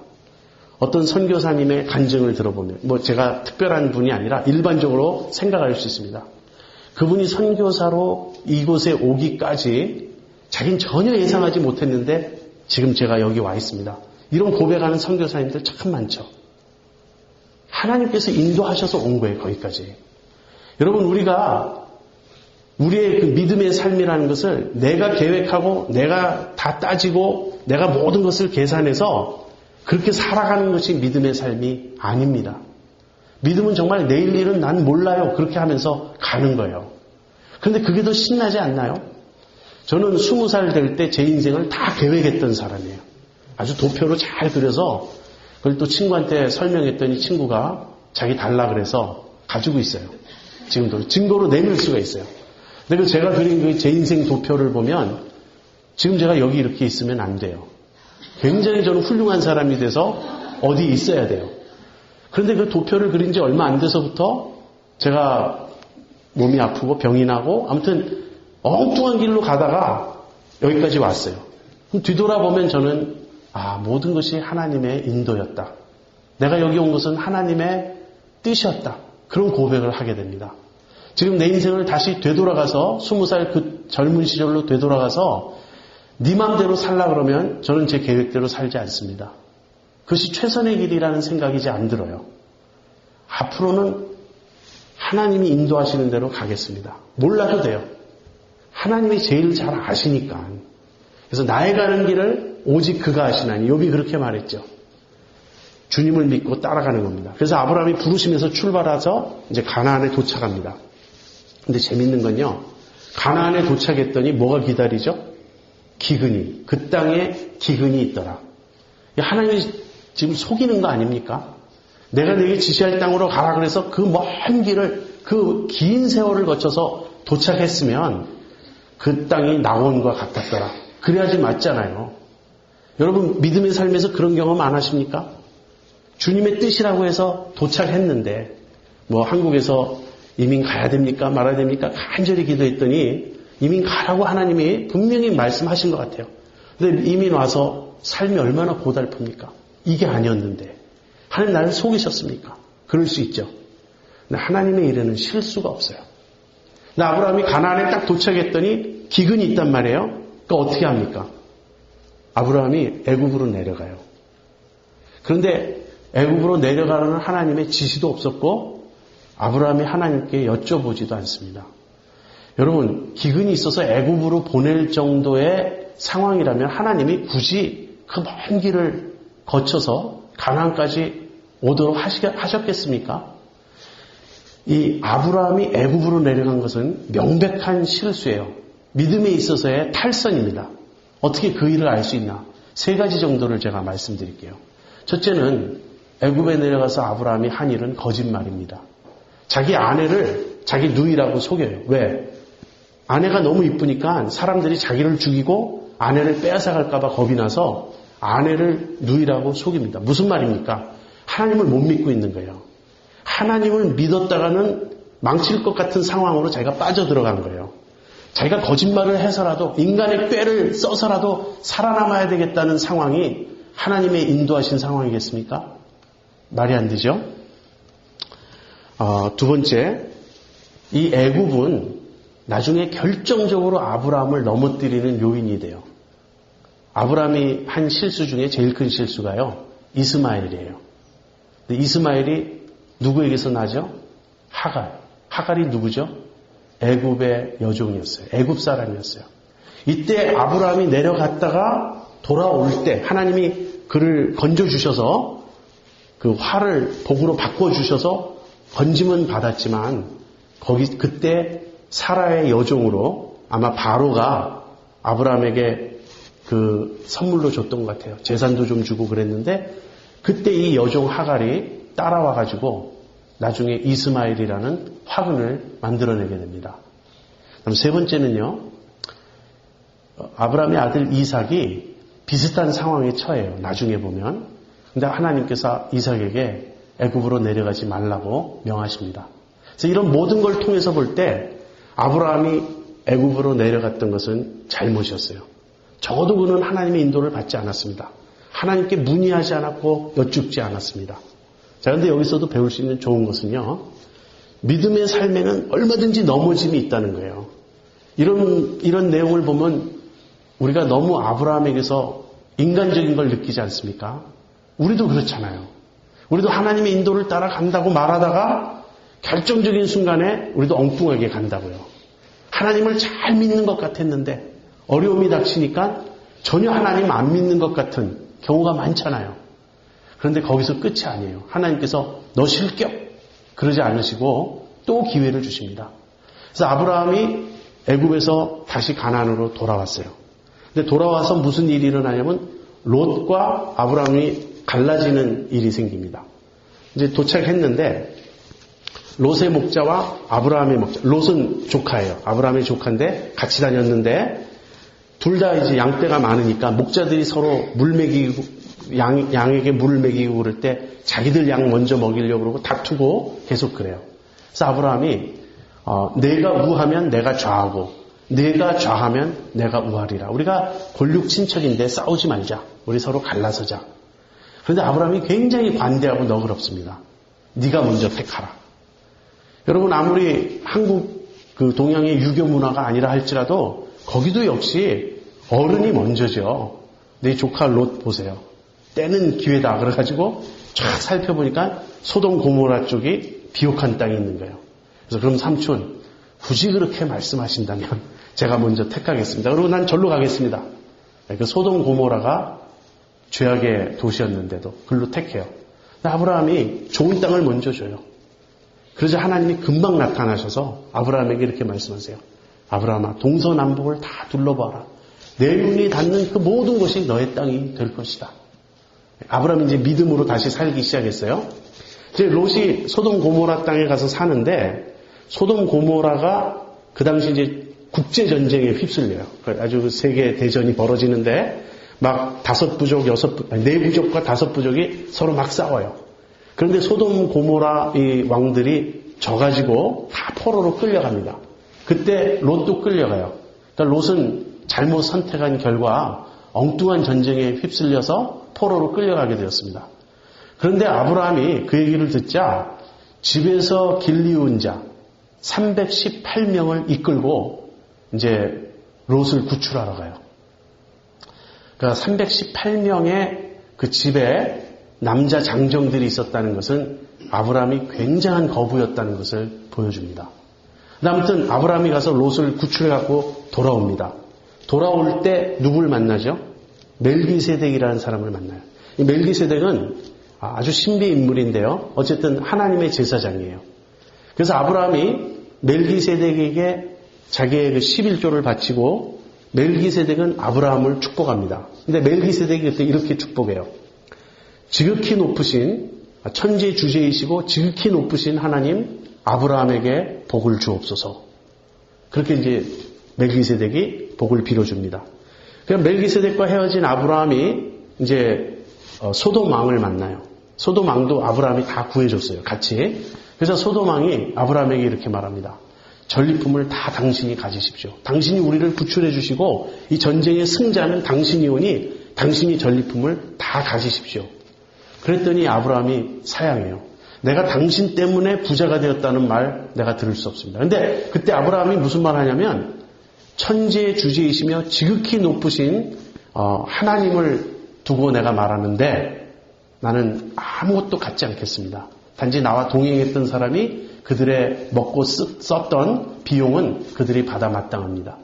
어떤 선교사님의 간증을 들어보면 제가 특별한 분이 아니라 일반적으로 생각할 수 있습니다. 그분이 선교사로 이곳에 오기까지 자기는 전혀 예상하지 못했는데 지금 제가 여기 와 있습니다. 이런 고백하는 선교사님들 참 많죠. 하나님께서 인도하셔서 온 거예요. 거기까지. 여러분 우리가 우리의 그 믿음의 삶이라는 것을 내가 계획하고 내가 다 따지고 내가 모든 것을 계산해서 그렇게 살아가는 것이 믿음의 삶이 아닙니다. 믿음은 정말 내일 일은 난 몰라요. 그렇게 하면서 가는 거예요. 그런데 그게 더 신나지 않나요? 저는 20살 될 때 제 인생을 다 계획했던 사람이에요. 아주 도표로 잘 그려서 그걸 또 친구한테 설명했더니 친구가 자기 달라 그래서 가지고 있어요. 지금도 증거로 내밀 수가 있어요. 근데 제가 그린 그 제 인생 도표를 보면 지금 제가 여기 이렇게 있으면 안 돼요. 굉장히 저는 훌륭한 사람이 돼서 어디 있어야 돼요. 그런데 그 도표를 그린 지 얼마 안 돼서부터 제가 몸이 아프고 병이 나고 아무튼 엉뚱한 길로 가다가 여기까지 왔어요. 뒤돌아보면 저는 모든 것이 하나님의 인도였다. 내가 여기 온 것은 하나님의 뜻이었다. 그런 고백을 하게 됩니다. 지금 내 인생을 다시 되돌아가서 20살 그 젊은 시절로 되돌아가서 네 맘대로 살라 그러면 저는 제 계획대로 살지 않습니다. 그것이 최선의 길이라는 생각이 이제 안 들어요. 앞으로는 하나님이 인도하시는 대로 가겠습니다. 몰라도 돼요. 하나님이 제일 잘 아시니까. 그래서 나의 가는 길을 오직 그가 아시나니. 욥이 그렇게 말했죠. 주님을 믿고 따라가는 겁니다. 그래서 아브라함이 부르심에서 출발해서 이제 가나안에 도착합니다. 근데 재밌는 건요. 가나안에 도착했더니 뭐가 기다리죠? 기근이, 그 땅에 기근이 있더라. 하나님이 지금 속이는 거 아닙니까? 내가 너에게 지시할 땅으로 가라 그래서 그 먼 길을, 그 긴 세월을 거쳐서 도착했으면 그 땅이 낙원과 같았더라. 그래야지 맞잖아요. 여러분 믿음의 삶에서 그런 경험 안 하십니까? 주님의 뜻이라고 해서 도착했는데 뭐 한국에서 이민 가야 됩니까? 말아야 됩니까? 간절히 기도했더니 이민 가라고 하나님이 분명히 말씀하신 것 같아요. 근데 이민 와서 삶이 얼마나 고달픕니까? 이게 아니었는데 하나님 나를 속이셨습니까? 그럴 수 있죠. 근데 하나님의 일에는 실수가 없어요. 근데 아브라함이 가나안에 딱 도착했더니 기근이 있단 말이에요. 그러니까 어떻게 합니까? 아브라함이 애굽으로 내려가요. 그런데 애굽으로 내려가라는 하나님의 지시도 없었고 아브라함이 하나님께 여쭤보지도 않습니다. 여러분 기근이 있어서 애굽으로 보낼 정도의 상황이라면 하나님이 굳이 그 먼 길을 거쳐서 가나안까지 오도록 하셨겠습니까? 이 아브라함이 애굽으로 내려간 것은 명백한 실수예요. 믿음에 있어서의 탈선입니다. 어떻게 그 일을 알 수 있나? 3가지 정도를 제가 말씀드릴게요. 첫째는 애굽에 내려가서 아브라함이 한 일은 거짓말입니다. 자기 아내를 자기 누이라고 속여요. 왜? 아내가 너무 이쁘니까 사람들이 자기를 죽이고 아내를 빼앗아갈까 봐 겁이 나서 아내를 누이라고 속입니다. 무슨 말입니까? 하나님을 못 믿고 있는 거예요. 하나님을 믿었다가는 망칠 것 같은 상황으로 자기가 빠져들어간 거예요. 자기가 거짓말을 해서라도 인간의 꾀를 써서라도 살아남아야 되겠다는 상황이 하나님의 인도하신 상황이겠습니까? 말이 안 되죠. 두 번째, 이 애굽은 나중에 결정적으로 아브라함을 넘어뜨리는 요인이 돼요. 아브라함이 한 실수 중에 제일 큰 실수가요, 이스마엘이에요. 근데 이스마엘이 누구에게서 나죠? 하갈. 하갈이 누구죠? 애굽의 여종이었어요. 애굽 사람이었어요. 이때 아브라함이 내려갔다가 돌아올 때 하나님이 그를 건져주셔서 그 활을 복으로 바꿔주셔서 건짐은 받았지만 그때 사라의 여종으로 아마 바로가 아브라함에게 그 선물로 줬던 것 같아요. 재산도 좀 주고 그랬는데 그때 이 여종 하갈이 따라와가지고 나중에 이스마엘이라는 화근을 만들어내게 됩니다. 그럼 3번째는요. 아브라함의 아들 이삭이 비슷한 상황에 처해요. 나중에 보면. 근데 하나님께서 이삭에게 애굽으로 내려가지 말라고 명하십니다. 그래서 이런 모든 걸 통해서 볼 때 아브라함이 애굽으로 내려갔던 것은 잘못이었어요. 적어도 그는 하나님의 인도를 받지 않았습니다. 하나님께 문의하지 않았고 여쭙지 않았습니다. 자, 근데 여기서도 배울 수 있는 좋은 것은요, 믿음의 삶에는 얼마든지 넘어짐이 있다는 거예요. 이런 내용을 보면 우리가 너무 아브라함에게서 인간적인 걸 느끼지 않습니까? 우리도 그렇잖아요. 우리도 하나님의 인도를 따라간다고 말하다가 결정적인 순간에 우리도 엉뚱하게 간다고요. 하나님을 잘 믿는 것 같았는데 어려움이 닥치니까 전혀 하나님 안 믿는 것 같은 경우가 많잖아요. 그런데 거기서 끝이 아니에요. 하나님께서 너 실격! 그러지 않으시고 또 기회를 주십니다. 그래서 아브라함이 애굽에서 다시 가나안으로 돌아왔어요. 근데 돌아와서 무슨 일이 일어나냐면 롯과 아브라함이 갈라지는 일이 생깁니다. 이제 도착했는데 롯의 목자와 아브라함의 목자. 롯은 조카예요. 아브라함의 조카인데 같이 다녔는데 둘 다 이제 양떼가 많으니까 목자들이 서로 물 먹이고 양에게 물을 먹이고 그럴 때 자기들 양 먼저 먹이려고 그러고 다투고 계속 그래요. 그래서 아브라함이 내가 우하면 내가 좌하고 내가 좌하면 내가 우하리라. 우리가 골육 친척인데 싸우지 말자. 우리 서로 갈라서자. 그런데 아브라함이 굉장히 관대하고 너그럽습니다. 네가 먼저 택하라. 여러분 아무리 한국 그 동양의 유교 문화가 아니라 할지라도 거기도 역시 어른이 먼저죠. 내 조카 롯 보세요. 때는 기회다. 그래가지고 쫙 살펴보니까 소돔 고모라 쪽이 비옥한 땅이 있는 거예요. 그래서 그럼 삼촌 굳이 그렇게 말씀하신다면 제가 먼저 택하겠습니다. 그리고 난 절로 가겠습니다. 그 소돔 고모라가 죄악의 도시였는데도 글로 택해요. 아브라함이 좋은 땅을 먼저 줘요. 그러자 하나님이 금방 나타나셔서 아브라함에게 이렇게 말씀하세요. 아브라함아 동서남북을 다 둘러봐라. 내 눈이 닿는 그 모든 것이 너의 땅이 될 것이다. 아브라함이 이제 믿음으로 다시 살기 시작했어요. 이제 롯이 소돔 고모라 땅에 가서 사는데 소돔 고모라가 그 당시 이제 국제 전쟁에 휩쓸려요. 아주 세계 대전이 벌어지는데 막 5부족, 4부족과 5부족이 서로 막 싸워요. 그런데 소돔 고모라 이 왕들이 져가지고 다 포로로 끌려갑니다. 그때 롯도 끌려가요. 그러니까 롯은 잘못 선택한 결과 엉뚱한 전쟁에 휩쓸려서 포로로 끌려가게 되었습니다. 그런데 아브라함이 그 얘기를 듣자 집에서 길리운 자 318명을 이끌고 이제 롯을 구출하러 가요. 그러니까 318명의 그 집에 남자 장정들이 있었다는 것은 아브라함이 굉장한 거부였다는 것을 보여줍니다. 아무튼 아브라함이 가서 롯을 구출해갖고 돌아옵니다. 돌아올 때 누굴 만나죠? 멜기세덱이라는 사람을 만나요. 이 멜기세덱은 아주 신비 인물인데요. 어쨌든 하나님의 제사장이에요. 그래서 아브라함이 멜기세덱에게 자기의 그 11조를 바치고 멜기세덱은 아브라함을 축복합니다. 근데 멜기세덱이 그때 이렇게 축복해요. 지극히 높으신 천지 주제이시고 지극히 높으신 하나님 아브라함에게 복을 주옵소서. 그렇게 이제 멜기세덱이 복을 빌어줍니다. 그럼 멜기세덱과 헤어진 아브라함이 이제 소돔 왕을 만나요. 소돔 왕도 아브라함이 다 구해줬어요. 같이. 그래서 소돔 왕이 아브라함에게 이렇게 말합니다. 전리품을 다 당신이 가지십시오. 당신이 우리를 구출해 주시고 이 전쟁의 승자는 당신이 오니 당신이 전리품을 다 가지십시오. 그랬더니 아브라함이 사양해요. 내가 당신 때문에 부자가 되었다는 말 내가 들을 수 없습니다. 그런데 그때 아브라함이 무슨 말 하냐면 천지의 주제이시며 지극히 높으신 하나님을 두고 내가 말하는데 나는 아무것도 갖지 않겠습니다. 단지 나와 동행했던 사람이 그들의 먹고 썼던 비용은 그들이 받아 마땅합니다.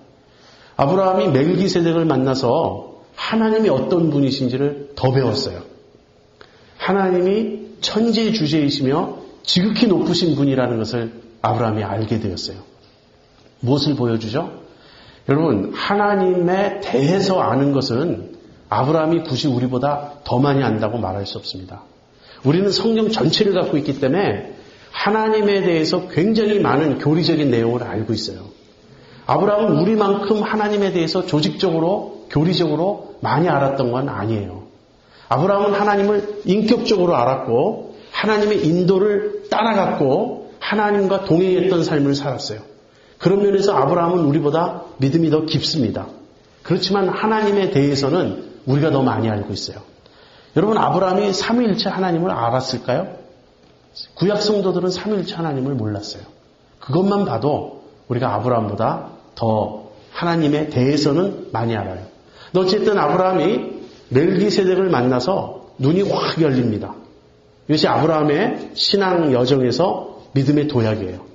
아브라함이 멜기세덱을 만나서 하나님이 어떤 분이신지를 더 배웠어요. 하나님이 천지의 주제이시며 지극히 높으신 분이라는 것을 아브라함이 알게 되었어요. 무엇을 보여주죠? 여러분, 하나님에 대해서 아는 것은 아브라함이 굳이 우리보다 더 많이 안다고 말할 수 없습니다. 우리는 성경 전체를 갖고 있기 때문에 하나님에 대해서 굉장히 많은 교리적인 내용을 알고 있어요. 아브라함은 우리만큼 하나님에 대해서 조직적으로, 교리적으로 많이 알았던 건 아니에요. 아브라함은 하나님을 인격적으로 알았고 하나님의 인도를 따라갔고 하나님과 동행했던 삶을 살았어요. 그런 면에서 아브라함은 우리보다 믿음이 더 깊습니다. 그렇지만 하나님에 대해서는 우리가 더 많이 알고 있어요. 여러분, 아브라함이 삼위일체 하나님을 알았을까요? 구약 성도들은 삼위일체 하나님을 몰랐어요. 그것만 봐도 우리가 아브라함보다 더 하나님에 대해서는 많이 알아요. 어쨌든 아브라함이 멜기세덱을 만나서 눈이 확 열립니다. 이것이 아브라함의 신앙 여정에서 믿음의 도약이에요.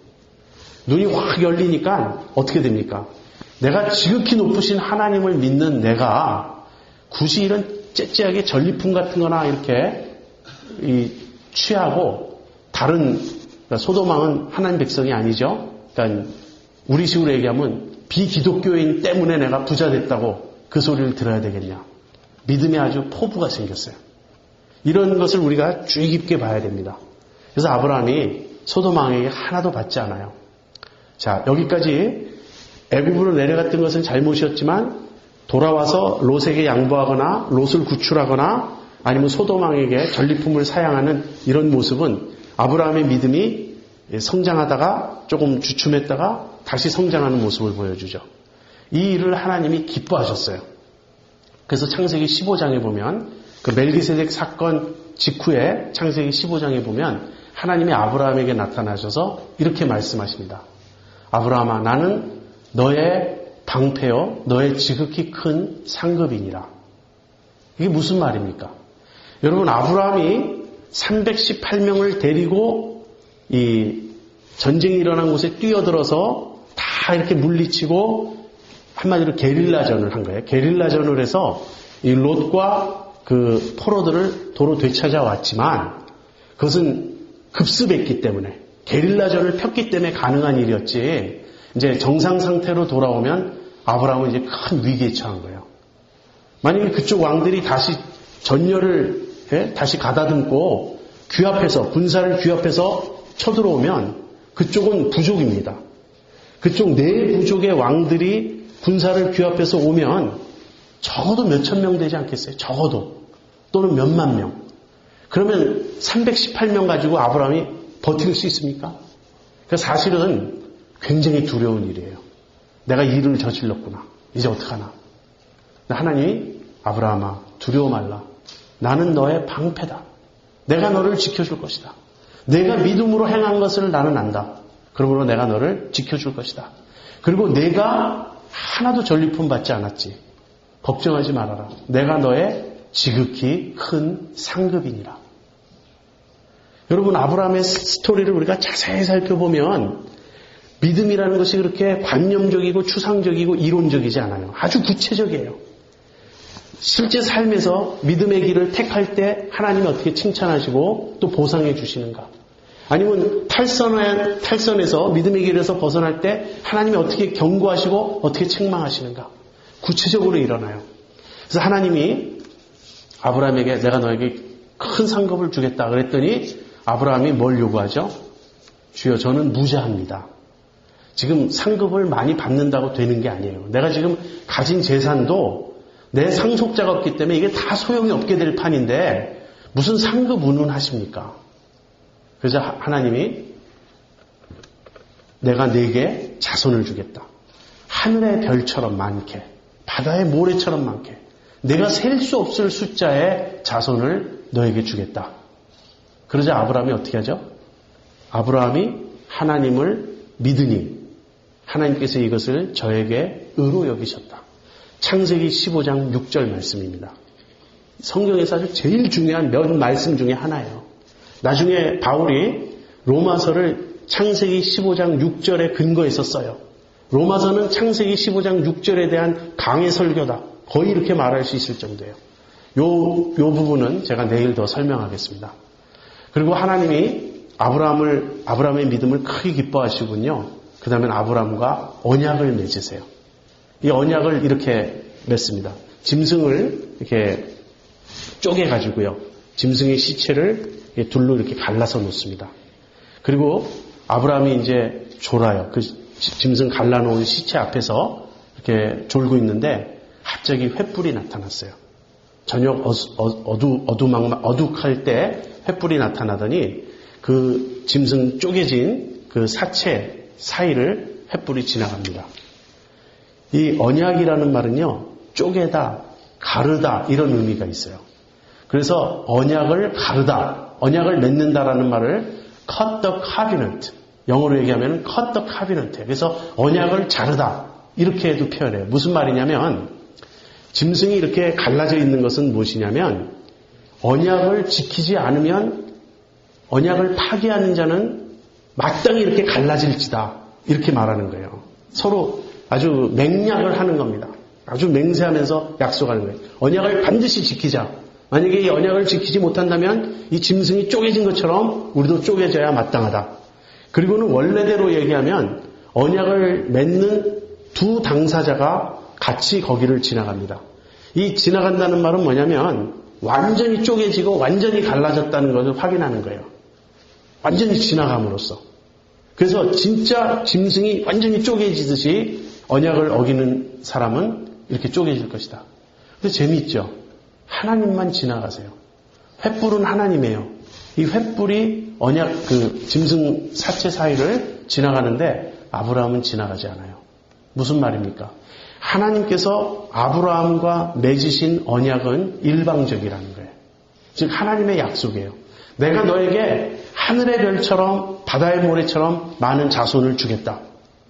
눈이 확 열리니까 어떻게 됩니까? 내가 지극히 높으신 하나님을 믿는 내가 굳이 이런 째째하게 전리품 같은 거나 이렇게 취하고 다른 그러니까 소돔왕은 하나님 백성이 아니죠. 그러니까 우리 식으로 얘기하면 비기독교인 때문에 내가 부자 됐다고 그 소리를 들어야 되겠냐. 믿음에 아주 포부가 생겼어요. 이런 것을 우리가 주의 깊게 봐야 됩니다. 그래서 아브라함이 소돔 왕에게 하나도 받지 않아요. 자, 여기까지 애굽으로 내려갔던 것은 잘못이었지만 돌아와서 롯에게 양보하거나 롯을 구출하거나 아니면 소돔 왕에게 전리품을 사양하는 이런 모습은 아브라함의 믿음이 성장하다가 조금 주춤했다가 다시 성장하는 모습을 보여주죠. 이 일을 하나님이 기뻐하셨어요. 그래서 창세기 15장에 보면 그 멜기세덱 사건 직후에 창세기 15장에 보면 하나님이 아브라함에게 나타나셔서 이렇게 말씀하십니다. 아브라함아, 나는 너의 방패요 너의 지극히 큰 상급이니라. 이게 무슨 말입니까? 여러분, 아브라함이 318명을 데리고 이 전쟁이 일어난 곳에 뛰어들어서 다 이렇게 물리치고 한마디로 게릴라전을 한 거예요. 게릴라전을 해서 이 롯과 그 포로들을 도로 되찾아왔지만 그것은 급습했기 때문에 게릴라전을 폈기 때문에 가능한 일이었지. 이제 정상 상태로 돌아오면 아브라함은 이제 큰 위기에 처한 거예요. 만약에 그쪽 왕들이 다시 전열을 다시 가다듬고 규합해서 군사를 규합해서 쳐들어오면 그쪽은 부족입니다. 그쪽 네 부족의 왕들이 군사를 규합해서 오면 적어도 몇천 명 되지 않겠어요? 적어도. 또는 몇만 명. 그러면 318명 가지고 아브라함이 버틸 수 있습니까? 그러니까 사실은 굉장히 두려운 일이에요. 내가 일을 저질렀구나. 이제 어떡하나. 하나님이 아브라함아 두려워 말라. 나는 너의 방패다. 내가 너를 지켜줄 것이다. 내가 믿음으로 행한 것을 나는 안다. 그러므로 내가 너를 지켜줄 것이다. 그리고 내가 하나도 전리품 받지 않았지. 걱정하지 말아라. 내가 너의 지극히 큰 상급이니라. 여러분 아브라함의 스토리를 우리가 자세히 살펴보면 믿음이라는 것이 그렇게 관념적이고 추상적이고 이론적이지 않아요. 아주 구체적이에요. 실제 삶에서 믿음의 길을 택할 때 하나님이 어떻게 칭찬하시고 또 보상해 주시는가. 아니면 탈선에서 믿음의 길에서 벗어날 때 하나님이 어떻게 경고하시고 어떻게 책망하시는가. 구체적으로 일어나요. 그래서 하나님이 아브라함에게 내가 너에게 큰 상급을 주겠다 그랬더니 아브라함이 뭘 요구하죠? 주여 저는 무자합니다. 지금 상급을 많이 받는다고 되는 게 아니에요. 내가 지금 가진 재산도 내 상속자가 없기 때문에 이게 다 소용이 없게 될 판인데 무슨 상급 운운하십니까? 그래서 하나님이 내가 네게 자손을 주겠다. 하늘의 별처럼 많게, 바다의 모래처럼 많게, 내가 셀 수 없을 숫자의 자손을 너에게 주겠다. 그러자 아브라함이 어떻게 하죠? 아브라함이 하나님을 믿으니 하나님께서 이것을 저에게 의로 여기셨다. 창세기 15장 6절 말씀입니다. 성경에서 아주 제일 중요한 몇 말씀 중에 하나예요. 나중에 바울이 로마서를 창세기 15장 6절에 근거해서 써요. 로마서는 창세기 15장 6절에 대한 강해 설교다. 거의 이렇게 말할 수 있을 정도예요. 요 부분은 제가 내일 더 설명하겠습니다. 그리고 하나님이 아브라함의 믿음을 크게 기뻐하시군요. 그 다음에 아브라함과 언약을 맺으세요. 이 언약을 이렇게 맺습니다. 짐승을 이렇게 쪼개가지고요. 짐승의 시체를 둘로 이렇게 갈라서 놓습니다. 그리고 아브라함이 이제 졸아요. 그 짐승 갈라놓은 시체 앞에서 이렇게 졸고 있는데 갑자기 횃불이 나타났어요. 저녁 어둑할 때 횃불이 나타나더니 그 짐승 쪼개진 그 사체 사이를 횃불이 지나갑니다. 이 언약이라는 말은요, 쪼개다, 가르다 이런 의미가 있어요. 그래서 언약을 가르다, 언약을 맺는다라는 말을 cut the covenant, 영어로 얘기하면 cut the covenant. 그래서 언약을 자르다 이렇게도 표현해요. 무슨 말이냐면 짐승이 이렇게 갈라져 있는 것은 무엇이냐면 언약을 지키지 않으면 언약을 파기하는 자는 마땅히 이렇게 갈라질지다 이렇게 말하는 거예요. 서로 아주 맹약을 하는 겁니다. 아주 맹세하면서 약속하는 거예요. 언약을 반드시 지키자. 만약에 이 언약을 지키지 못한다면 이 짐승이 쪼개진 것처럼 우리도 쪼개져야 마땅하다. 그리고는 원래대로 얘기하면 언약을 맺는 두 당사자가 같이 거기를 지나갑니다. 이 지나간다는 말은 뭐냐면 완전히 쪼개지고 완전히 갈라졌다는 것을 확인하는 거예요. 완전히 지나감으로써. 그래서 진짜 짐승이 완전히 쪼개지듯이 언약을 어기는 사람은 이렇게 쪼개질 것이다. 근데 재미있죠? 하나님만 지나가세요. 횃불은 하나님이에요. 이 횃불이 언약 그 짐승 사체 사이를 지나가는데 아브라함은 지나가지 않아요. 무슨 말입니까? 하나님께서 아브라함과 맺으신 언약은 일방적이라는 거예요. 즉 하나님의 약속이에요. 내가 너에게 하늘의 별처럼 바다의 모래처럼 많은 자손을 주겠다.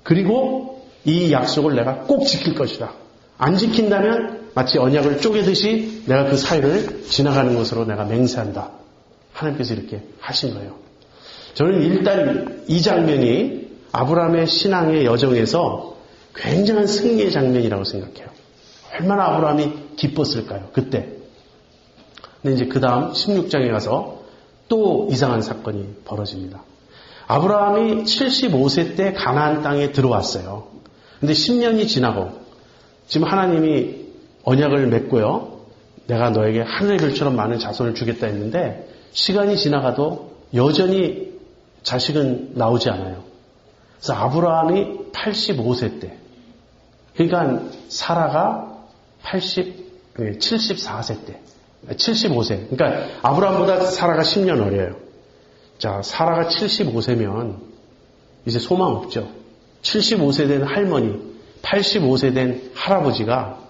그리고 이 약속을 내가 꼭 지킬 것이다. 안 지킨다면 마치 언약을 쪼개듯이 내가 그 사이를 지나가는 것으로 내가 맹세한다. 하나님께서 이렇게 하신 거예요. 저는 일단 이 장면이 아브라함의 신앙의 여정에서 굉장한 승리의 장면이라고 생각해요. 얼마나 아브라함이 기뻤을까요? 그때. 근데 이제 그 다음 16장에 가서 또 이상한 사건이 벌어집니다. 아브라함이 75세 때 가나안 땅에 들어왔어요. 근데 10년이 지나고 지금 하나님이 언약을 맺고요. 내가 너에게 하늘의 별처럼 많은 자손을 주겠다 했는데 시간이 지나가도 여전히 자식은 나오지 않아요. 그래서 아브라함이 85세 때, 그러니까 사라가 74세 때, 75세. 그러니까 아브라함보다 사라가 10년 어려요. 자, 사라가 75세면 이제 소망 없죠. 75세 된 할머니, 85세 된 할아버지가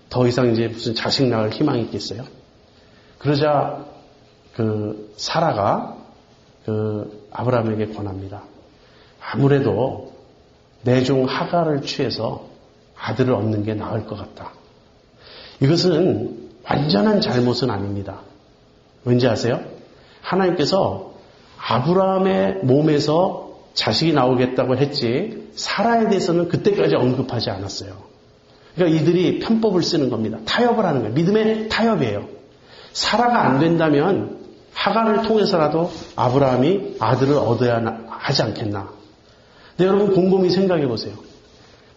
더 이상 이제 무슨 자식 낳을 희망이 있겠어요? 그러자 사라가 아브라함에게 권합니다. 아무래도 내 종 하갈을 취해서 아들을 얻는 게 나을 것 같다. 이것은 완전한 잘못은 아닙니다. 왠지 아세요? 하나님께서 아브라함의 몸에서 자식이 나오겠다고 했지 사라에 대해서는 그때까지 언급하지 않았어요. 그러니까 이들이 편법을 쓰는 겁니다. 타협을 하는 거예요. 믿음의 타협이에요. 사라가 안 된다면 하갈을 통해서라도 아브라함이 아들을 얻어야 하지 않겠나. 근데 여러분 곰곰이 생각해 보세요.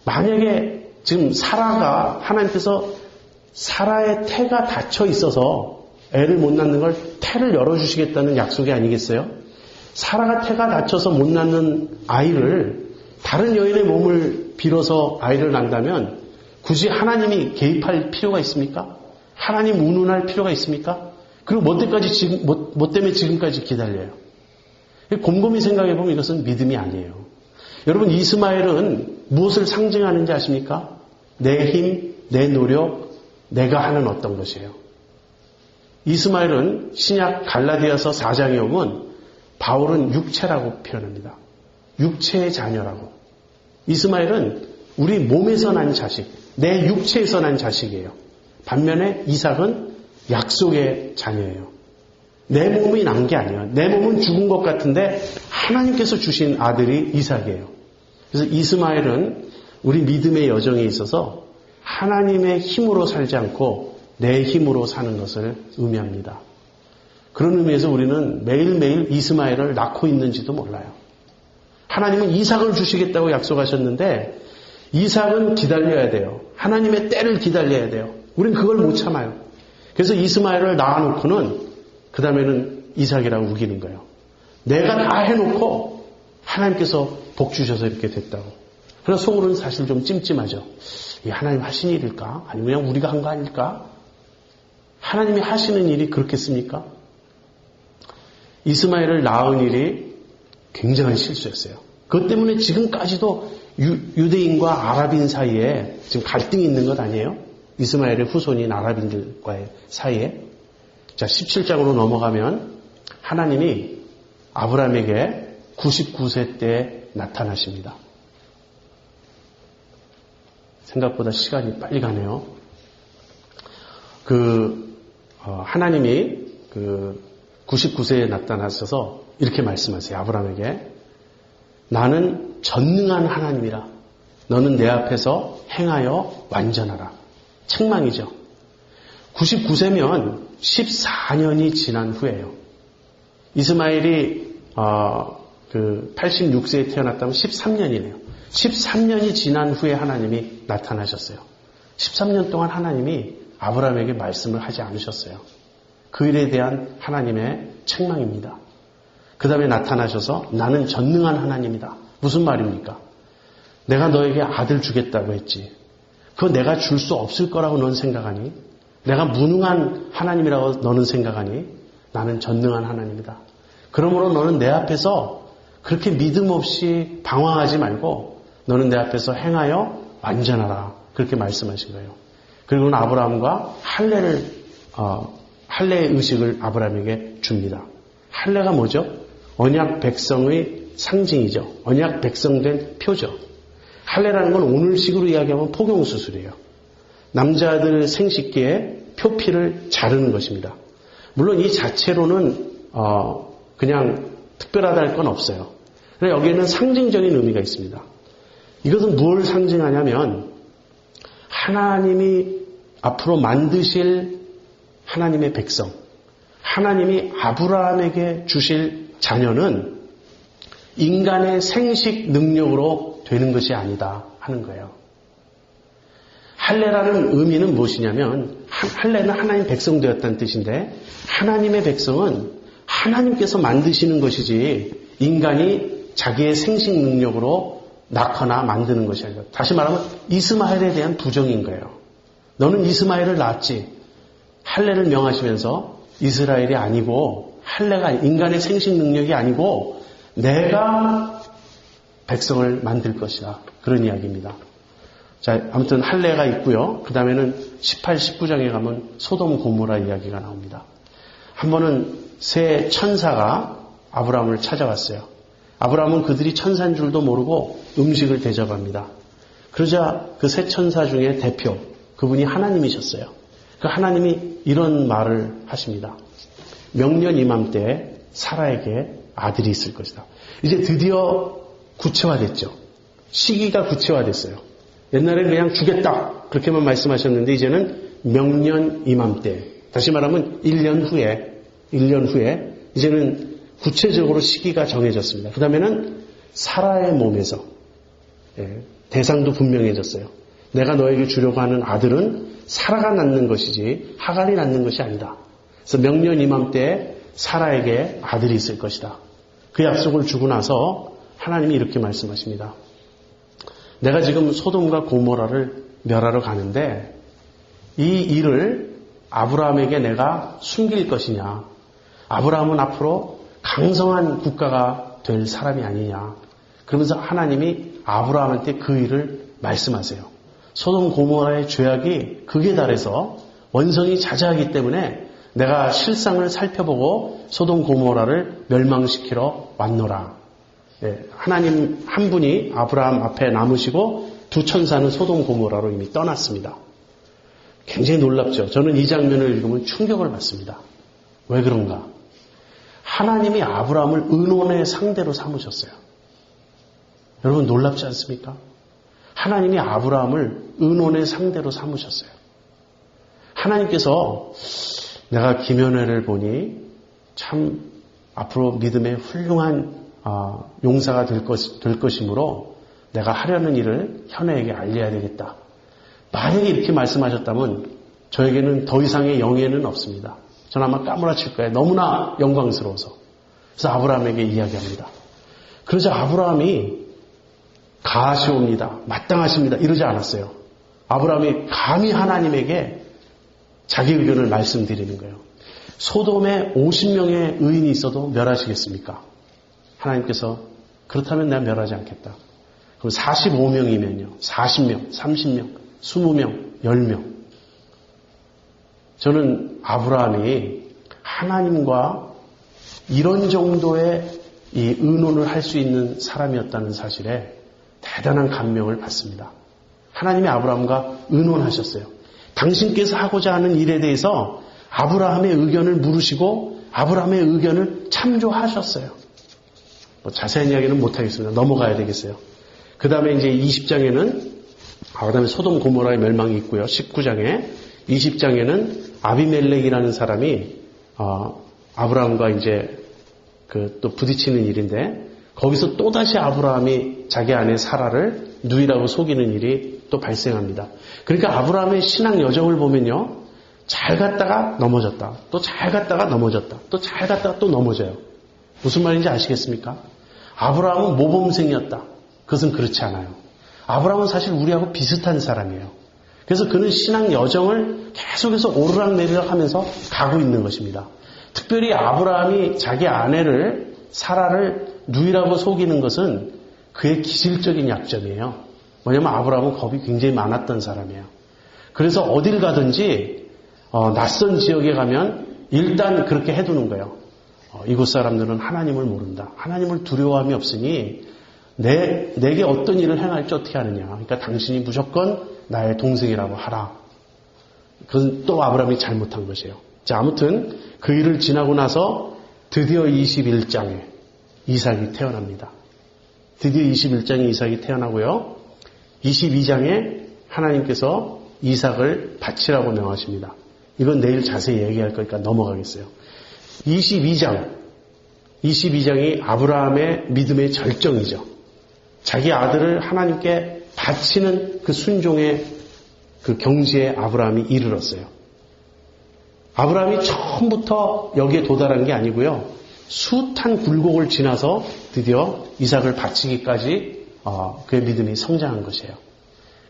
만약에 지금 사라가 하나님께서 사라의 태가 닫혀 있어서 애를 못 낳는 걸 태를 열어주시겠다는 약속이 아니겠어요? 사라가 태가 닫혀서 못 낳는 아이를 다른 여인의 몸을 빌어서 아이를 낳는다면 굳이 하나님이 개입할 필요가 있습니까? 하나님 운운할 필요가 있습니까? 그리고 뭐 때문에 지금까지 기다려요? 곰곰이 생각해 보면 이것은 믿음이 아니에요. 여러분 이스마엘은 무엇을 상징하는지 아십니까? 내 힘, 내 노력, 내가 하는 어떤 것이에요. 이스마엘은 신약 갈라디아서 4장에 오면 바울은 육체라고 표현합니다. 육체의 자녀라고. 이스마엘은 우리 몸에서 난 자식, 내 육체에서 난 자식이에요. 반면에 이삭은 약속의 자녀예요. 내 몸이 난 게 아니에요. 내 몸은 죽은 것 같은데 하나님께서 주신 아들이 이삭이에요. 그래서 이스마엘은 우리 믿음의 여정에 있어서 하나님의 힘으로 살지 않고 내 힘으로 사는 것을 의미합니다. 그런 의미에서 우리는 매일매일 이스마엘을 낳고 있는지도 몰라요. 하나님은 이삭을 주시겠다고 약속하셨는데 이삭은 기다려야 돼요. 하나님의 때를 기다려야 돼요. 우리는 그걸 못 참아요. 그래서 이스마엘을 낳아놓고는 그 다음에는 이삭이라고 우기는 거예요. 내가 다 해놓고 하나님께서 복 주셔서 이렇게 됐다고. 그러나 속으로는 사실 좀 찜찜하죠. 이 하나님 하신 일일까? 아니면 그냥 우리가 한 거 아닐까? 하나님이 하시는 일이 그렇겠습니까? 이스마엘을 낳은 일이 굉장한 실수였어요. 그것 때문에 지금까지도 유대인과 아랍인 사이에 지금 갈등이 있는 것 아니에요? 이스마엘의 후손인 아랍인들과의 사이에. 자, 17장으로 넘어가면 하나님이 아브라함에게 99세 때 나타나십니다. 생각보다 시간이 빨리 가네요. 하나님이 99세에 나타나셔서 이렇게 말씀하세요. 아브라함에게 나는 전능한 하나님이라. 너는 내 앞에서 행하여 완전하라. 책망이죠. 99세면 14년이 지난 후예요. 이스마엘이 86세에 태어났다면 13년이네요. 13년이 지난 후에 하나님이 나타나셨어요. 13년 동안 하나님이 아브라함에게 말씀을 하지 않으셨어요. 그 일에 대한 하나님의 책망입니다. 그 다음에 나타나셔서 나는 전능한 하나님이다. 무슨 말입니까? 내가 너에게 아들 주겠다고 했지. 그거 내가 줄 수 없을 거라고 너는 생각하니? 내가 무능한 하나님이라고 너는 생각하니? 나는 전능한 하나님이다. 그러므로 너는 내 앞에서 그렇게 믿음 없이 방황하지 말고 너는 내 앞에서 행하여 완전하라. 그렇게 말씀하신 거예요. 그리고는 아브라함과 할례의 의식을 아브라함에게 줍니다. 할례가 뭐죠? 언약 백성의 상징이죠. 언약 백성된 표죠. 할례라는 건 오늘식으로 이야기하면 포경수술이에요. 남자들 생식기에 표피를 자르는 것입니다. 물론 이 자체로는 그냥 특별하다 할 건 없어요. 그러나 여기에는 상징적인 의미가 있습니다. 이것은 무엇을 상징하냐면 하나님이 앞으로 만드실 하나님의 백성, 하나님이 아브라함에게 주실 자녀는 인간의 생식 능력으로 되는 것이 아니다 하는 거예요. 할례라는 의미는 무엇이냐면 할례는 하나님 백성 되었다는 뜻인데 하나님의 백성은 하나님께서 만드시는 것이지 인간이 자기의 생식 능력으로 낳거나 만드는 것이 아니라 다시 말하면 이스마엘에 대한 부정인 거예요. 너는 이스마엘을 낳았지. 할례를 명하시면서 이스라엘이 아니고 할례가 인간의 생식 능력이 아니고 내가 백성을 만들 것이다. 그런 이야기입니다. 자, 아무튼 할례가 있고요. 그 다음에는 18, 19장에 가면 소돔 고모라 이야기가 나옵니다. 한 번은 새 천사가 아브라함을 찾아왔어요. 아브라함은 그들이 천사인 줄도 모르고 음식을 대접합니다. 그러자 그 새 천사 중에 대표, 그분이 하나님이셨어요. 그 하나님이 이런 말을 하십니다. 명년 이맘때 사라에게 아들이 있을 것이다. 이제 드디어 구체화됐죠. 시기가 구체화됐어요. 옛날에는 그냥 주겠다 그렇게만 말씀하셨는데 이제는 명년 이맘때, 다시 말하면 1년 후에 이제는 구체적으로 시기가 정해졌습니다. 그 다음에는 사라의 몸에서 대상도 분명해졌어요. 내가 너에게 주려고 하는 아들은 사라가 낳는 것이지 하갈이 낳는 것이 아니다. 그래서 명년 이맘때 사라에게 아들이 있을 것이다. 그 약속을 주고 나서 하나님이 이렇게 말씀하십니다. 내가 지금 소돔과 고모라를 멸하러 가는데 이 일을 아브라함에게 내가 숨길 것이냐. 아브라함은 앞으로 강성한 국가가 될 사람이 아니냐. 그러면서 하나님이 아브라함한테 그 일을 말씀하세요. 소돔 고모라의 죄악이 극에 달해서 원성이 자자하기 때문에 내가 실상을 살펴보고 소돔 고모라를 멸망시키러 왔노라. 하나님 한 분이 아브라함 앞에 남으시고 두 천사는 소돔 고모라로 이미 떠났습니다. 굉장히 놀랍죠. 저는 이 장면을 읽으면 충격을 받습니다. 왜 그런가? 하나님이 아브라함을 은혼의 상대로 삼으셨어요. 여러분 놀랍지 않습니까? 하나님이 아브라함을 은혼의 상대로 삼으셨어요. 하나님께서 내가 김연회를 보니 참 앞으로 믿음의 훌륭한 용사가 될 것이므로 내가 하려는 일을 현애에게 알려야 되겠다. 만약에 이렇게 말씀하셨다면 저에게는 더 이상의 영예는 없습니다. 저는 아마 까무라칠 거예요. 너무나 영광스러워서. 그래서 아브라함에게 이야기합니다. 그러자 아브라함이 가시옵니다. 마땅하십니다. 이러지 않았어요. 아브라함이 감히 하나님에게 자기 의견을 말씀드리는 거예요. 소돔에 50명의 의인이 있어도 멸하시겠습니까? 하나님께서 그렇다면 내가 멸하지 않겠다. 그럼 45명이면요. 40명, 30명, 20명, 10명. 저는 아브라함이 하나님과 이런 정도의 이 의논을 할 수 있는 사람이었다는 사실에 대단한 감명을 받습니다. 하나님이 아브라함과 의논하셨어요. 당신께서 하고자 하는 일에 대해서 아브라함의 의견을 물으시고 아브라함의 의견을 참조하셨어요. 자세한 이야기는 못하겠습니다. 넘어가야 되겠어요. 그 다음에 이제 20장에는 그 다음에 소돔 고모라의 멸망이 있고요. 19장에 20장에는 아비멜렉이라는 사람이 아브라함과 이제 또 부딪히는 일인데 거기서 또다시 아브라함이 자기 아내 사라를 누이라고 속이는 일이 또 발생합니다. 그러니까 아브라함의 신앙 여정을 보면요. 잘 갔다가 넘어졌다. 또 잘 갔다가 넘어졌다. 또 잘 갔다가 또 넘어져요. 무슨 말인지 아시겠습니까? 아브라함은 모범생이었다. 그것은 그렇지 않아요. 아브라함은 사실 우리하고 비슷한 사람이에요. 그래서 그는 신앙 여정을 계속해서 오르락내리락 하면서 가고 있는 것입니다. 특별히 아브라함이 자기 아내를 사라를 누이라고 속이는 것은 그의 기질적인 약점이에요. 뭐냐면 아브라함은 겁이 굉장히 많았던 사람이에요. 그래서 어딜 가든지 낯선 지역에 가면 일단 그렇게 해두는 거예요. 이곳 사람들은 하나님을 모른다. 하나님을 두려워함이 없으니 내게 어떤 일을 행할지 어떻게 하느냐. 그러니까 당신이 무조건 나의 동생이라고 하라. 그건 또 아브라함이 잘못한 것이에요. 자, 아무튼 그 일을 지나고 나서 드디어 21장에 이삭이 태어납니다. 드디어 21장에 이삭이 태어나고요. 22장에 하나님께서 이삭을 바치라고 명하십니다. 이건 내일 자세히 얘기할 거니까 넘어가겠어요. 22장이 아브라함의 믿음의 절정이죠. 자기 아들을 하나님께 바치는 그 순종의 그 경지에 아브라함이 이르렀어요. 아브라함이 처음부터 여기에 도달한 게 아니고요. 숱한 굴곡을 지나서 드디어 이삭을 바치기까지 그의 믿음이 성장한 것이에요.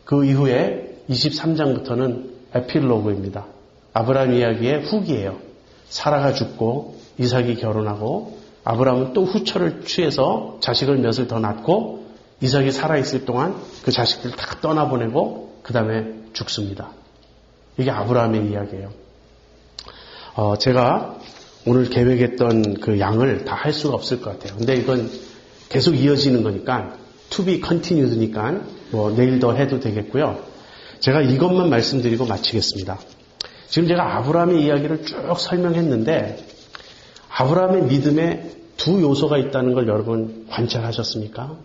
그 이후에 23장부터는 에필로그입니다. 아브라함 이야기의 후기예요. 사라가 죽고 이삭이 결혼하고 아브라함은 또 후처를 취해서 자식을 몇을 더 낳고 이삭이 살아있을 동안 그 자식들 다 떠나보내고 그 다음에 죽습니다. 이게 아브라함의 이야기예요. 제가 오늘 계획했던 그 양을 다 할 수가 없을 것 같아요. 근데 이건 계속 이어지는 거니까 to be continued니까 뭐 내일 더 해도 되겠고요. 제가 이것만 말씀드리고 마치겠습니다. 지금 제가 아브라함의 이야기를 쭉 설명했는데 아브라함의 믿음에 두 요소가 있다는 걸 여러분 관찰하셨습니까?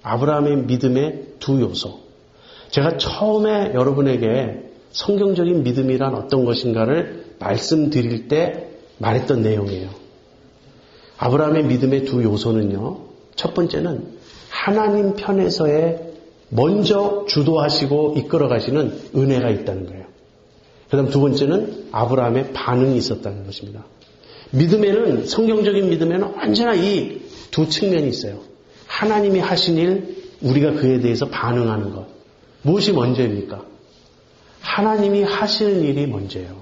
아브라함의 믿음의 두 요소. 제가 처음에 여러분에게 성경적인 믿음이란 어떤 것인가를 말씀드릴 때 말했던 내용이에요. 아브라함의 믿음의 두 요소는요. 첫 번째는 하나님 편에서의 먼저 주도하시고 이끌어 가시는 은혜가 있다는 거예요. 그 다음 두 번째는 아브라함의 반응이 있었다는 것입니다. 믿음에는, 성경적인 믿음에는 언제나 이 두 측면이 있어요. 하나님이 하신 일, 우리가 그에 대해서 반응하는 것. 무엇이 먼저입니까? 하나님이 하시는 일이 먼저예요.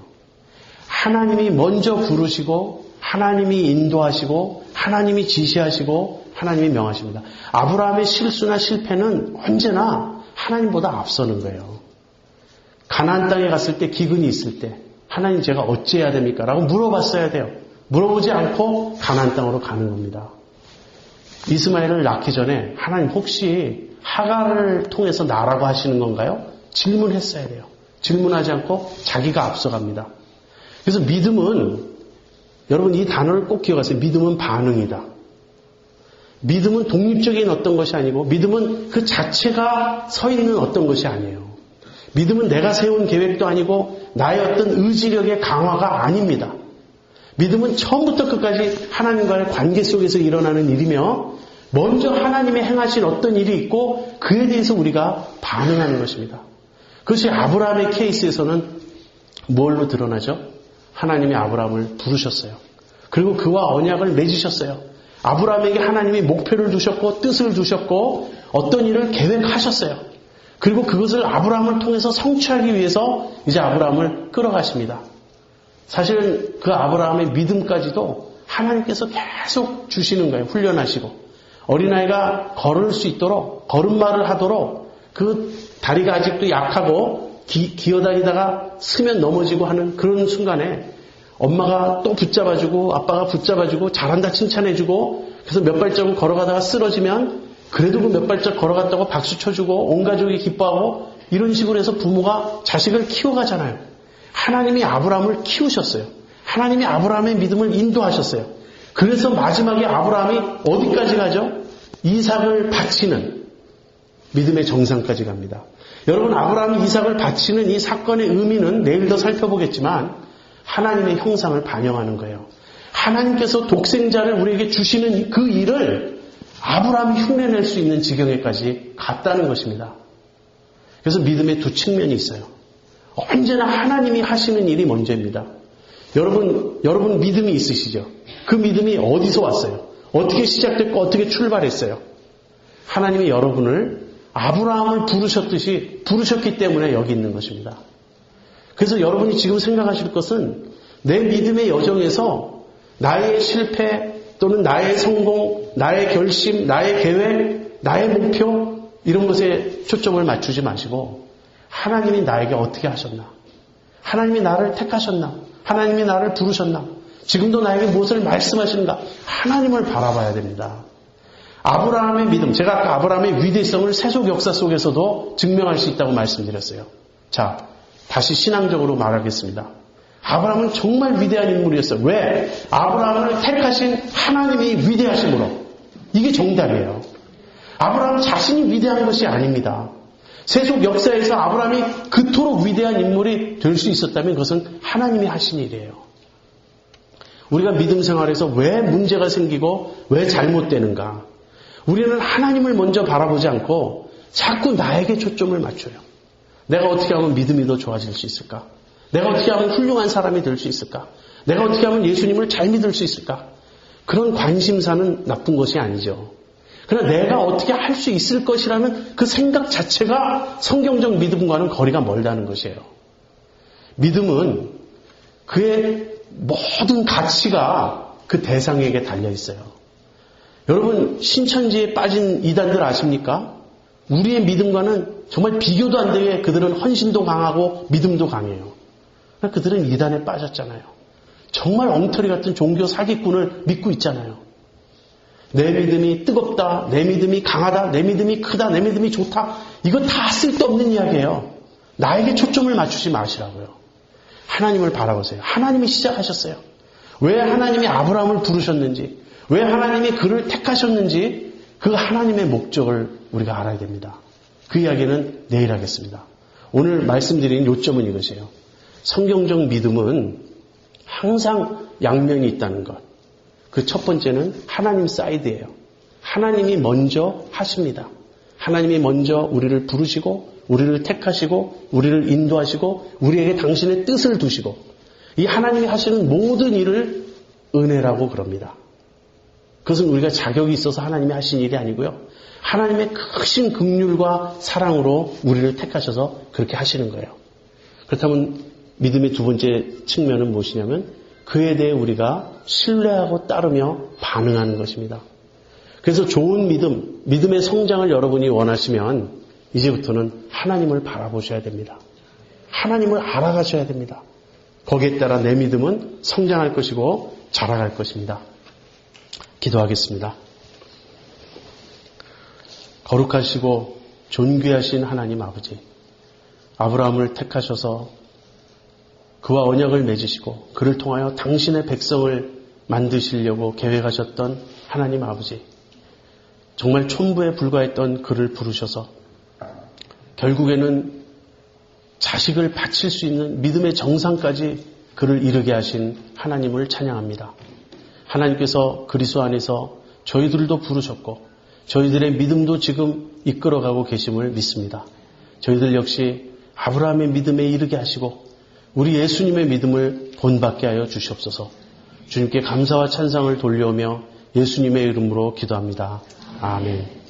하나님이 먼저 부르시고, 하나님이 인도하시고, 하나님이 지시하시고, 하나님이 명하십니다. 아브라함의 실수나 실패는 언제나 하나님보다 앞서는 거예요. 가나안 땅에 갔을 때 기근이 있을 때 하나님 제가 어찌해야 됩니까? 라고 물어봤어야 돼요. 물어보지 않고 가나안 땅으로 가는 겁니다. 이스마엘을 낳기 전에 하나님 혹시 하갈을 통해서 나라고 하시는 건가요? 질문했어야 돼요. 질문하지 않고 자기가 앞서갑니다. 그래서 믿음은 여러분 이 단어를 꼭 기억하세요. 믿음은 반응이다. 믿음은 독립적인 어떤 것이 아니고 믿음은 그 자체가 서 있는 어떤 것이 아니에요. 믿음은 내가 세운 계획도 아니고 나의 어떤 의지력의 강화가 아닙니다. 믿음은 처음부터 끝까지 하나님과의 관계 속에서 일어나는 일이며 먼저 하나님의 행하신 어떤 일이 있고 그에 대해서 우리가 반응하는 것입니다. 그것이 아브라함의 케이스에서는 뭘로 드러나죠? 하나님이 아브라함을 부르셨어요. 그리고 그와 언약을 맺으셨어요. 아브라함에게 하나님이 목표를 두셨고 뜻을 두셨고 어떤 일을 계획하셨어요. 그리고 그것을 아브라함을 통해서 성취하기 위해서 이제 아브라함을 끌어가십니다. 사실은 그 아브라함의 믿음까지도 하나님께서 계속 주시는 거예요. 훈련하시고. 어린아이가 걸을 수 있도록 걸음마를 하도록 그 다리가 아직도 약하고 기어다니다가 스면 넘어지고 하는 그런 순간에 엄마가 또 붙잡아주고 아빠가 붙잡아주고 잘한다 칭찬해주고 그래서 몇 발자국 걸어가다가 쓰러지면 그래도 그 몇 발짝 걸어갔다고 박수 쳐주고 온 가족이 기뻐하고 이런 식으로 해서 부모가 자식을 키워가잖아요. 하나님이 아브라함을 키우셨어요. 하나님이 아브라함의 믿음을 인도하셨어요. 그래서 마지막에 아브라함이 어디까지 가죠? 이삭을 바치는 믿음의 정상까지 갑니다. 여러분 아브라함이 이삭을 바치는 이 사건의 의미는 내일 더 살펴보겠지만 하나님의 형상을 반영하는 거예요. 하나님께서 독생자를 우리에게 주시는 그 일을 아브라함이 흉내낼 수 있는 지경에까지 갔다는 것입니다. 그래서 믿음의 두 측면이 있어요. 언제나 하나님이 하시는 일이 먼저입니다. 여러분 믿음이 있으시죠? 그 믿음이 어디서 왔어요? 어떻게 시작됐고 어떻게 출발했어요? 하나님이 여러분을 아브라함을 부르셨듯이 부르셨기 때문에 여기 있는 것입니다. 그래서 여러분이 지금 생각하실 것은 내 믿음의 여정에서 나의 실패 또는 나의 성공, 나의 결심, 나의 계획, 나의 목표 이런 것에 초점을 맞추지 마시고 하나님이 나에게 어떻게 하셨나? 하나님이 나를 택하셨나? 하나님이 나를 부르셨나? 지금도 나에게 무엇을 말씀하시는가? 하나님을 바라봐야 됩니다. 아브라함의 믿음, 제가 아까 아브라함의 위대성을 세속 역사 속에서도 증명할 수 있다고 말씀드렸어요. 자, 다시 신앙적으로 말하겠습니다. 아브라함은 정말 위대한 인물이었어요. 왜? 아브라함을 택하신 하나님이 위대하심으로. 이게 정답이에요. 아브라함 자신이 위대한 것이 아닙니다. 세속 역사에서 아브라함이 그토록 위대한 인물이 될 수 있었다면 그것은 하나님이 하신 일이에요. 우리가 믿음 생활에서 왜 문제가 생기고 왜 잘못되는가? 우리는 하나님을 먼저 바라보지 않고 자꾸 나에게 초점을 맞춰요. 내가 어떻게 하면 믿음이 더 좋아질 수 있을까? 내가 어떻게 하면 훌륭한 사람이 될 수 있을까? 내가 어떻게 하면 예수님을 잘 믿을 수 있을까? 그런 관심사는 나쁜 것이 아니죠. 그러나 내가 어떻게 할 수 있을 것이라는 그 생각 자체가 성경적 믿음과는 거리가 멀다는 것이에요. 믿음은 그의 모든 가치가 그 대상에게 달려 있어요. 여러분, 신천지에 빠진 이단들 아십니까? 우리의 믿음과는 정말 비교도 안 되게 그들은 헌신도 강하고 믿음도 강해요. 그들은 이단에 빠졌잖아요. 정말 엉터리 같은 종교 사기꾼을 믿고 있잖아요. 내 믿음이 뜨겁다, 내 믿음이 강하다, 내 믿음이 크다, 내 믿음이 좋다. 이거 다 쓸데없는 이야기예요. 나에게 초점을 맞추지 마시라고요. 하나님을 바라보세요. 하나님이 시작하셨어요. 왜 하나님이 아브라함을 부르셨는지, 왜 하나님이 그를 택하셨는지 그 하나님의 목적을 우리가 알아야 됩니다. 그 이야기는 내일 하겠습니다. 오늘 말씀드린 요점은 이것이에요. 성경적 믿음은 항상 양면이 있다는 것. 그 첫 번째는 하나님 사이드예요. 하나님이 먼저 하십니다. 하나님이 먼저 우리를 부르시고 우리를 택하시고 우리를 인도하시고 우리에게 당신의 뜻을 두시고 이 하나님이 하시는 모든 일을 은혜라고 그럽니다. 그것은 우리가 자격이 있어서 하나님이 하신 일이 아니고요. 하나님의 크신 긍휼과 사랑으로 우리를 택하셔서 그렇게 하시는 거예요. 그렇다면 믿음의 두 번째 측면은 무엇이냐면 그에 대해 우리가 신뢰하고 따르며 반응하는 것입니다. 그래서 좋은 믿음, 믿음의 성장을 여러분이 원하시면 이제부터는 하나님을 바라보셔야 됩니다. 하나님을 알아가셔야 됩니다. 거기에 따라 내 믿음은 성장할 것이고 자라갈 것입니다. 기도하겠습니다. 거룩하시고 존귀하신 하나님 아버지, 아브라함을 택하셔서 그와 언약을 맺으시고 그를 통하여 당신의 백성을 만드시려고 계획하셨던 하나님 아버지, 정말 촌부에 불과했던 그를 부르셔서 결국에는 자식을 바칠 수 있는 믿음의 정상까지 그를 이르게 하신 하나님을 찬양합니다. 하나님께서 그리스도 안에서 저희들도 부르셨고 저희들의 믿음도 지금 이끌어가고 계심을 믿습니다. 저희들 역시 아브라함의 믿음에 이르게 하시고 우리 예수님의 믿음을 본받게 하여 주시옵소서. 주님께 감사와 찬상을 돌려오며 예수님의 이름으로 기도합니다. 아멘.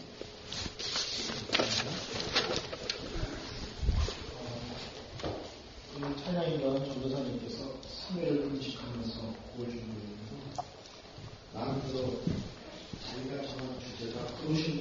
찬양이던 전도사님께서 3회를 금식하면서 보여준 부분입니다. 나는 그저 자기가 정한 주제가 그것이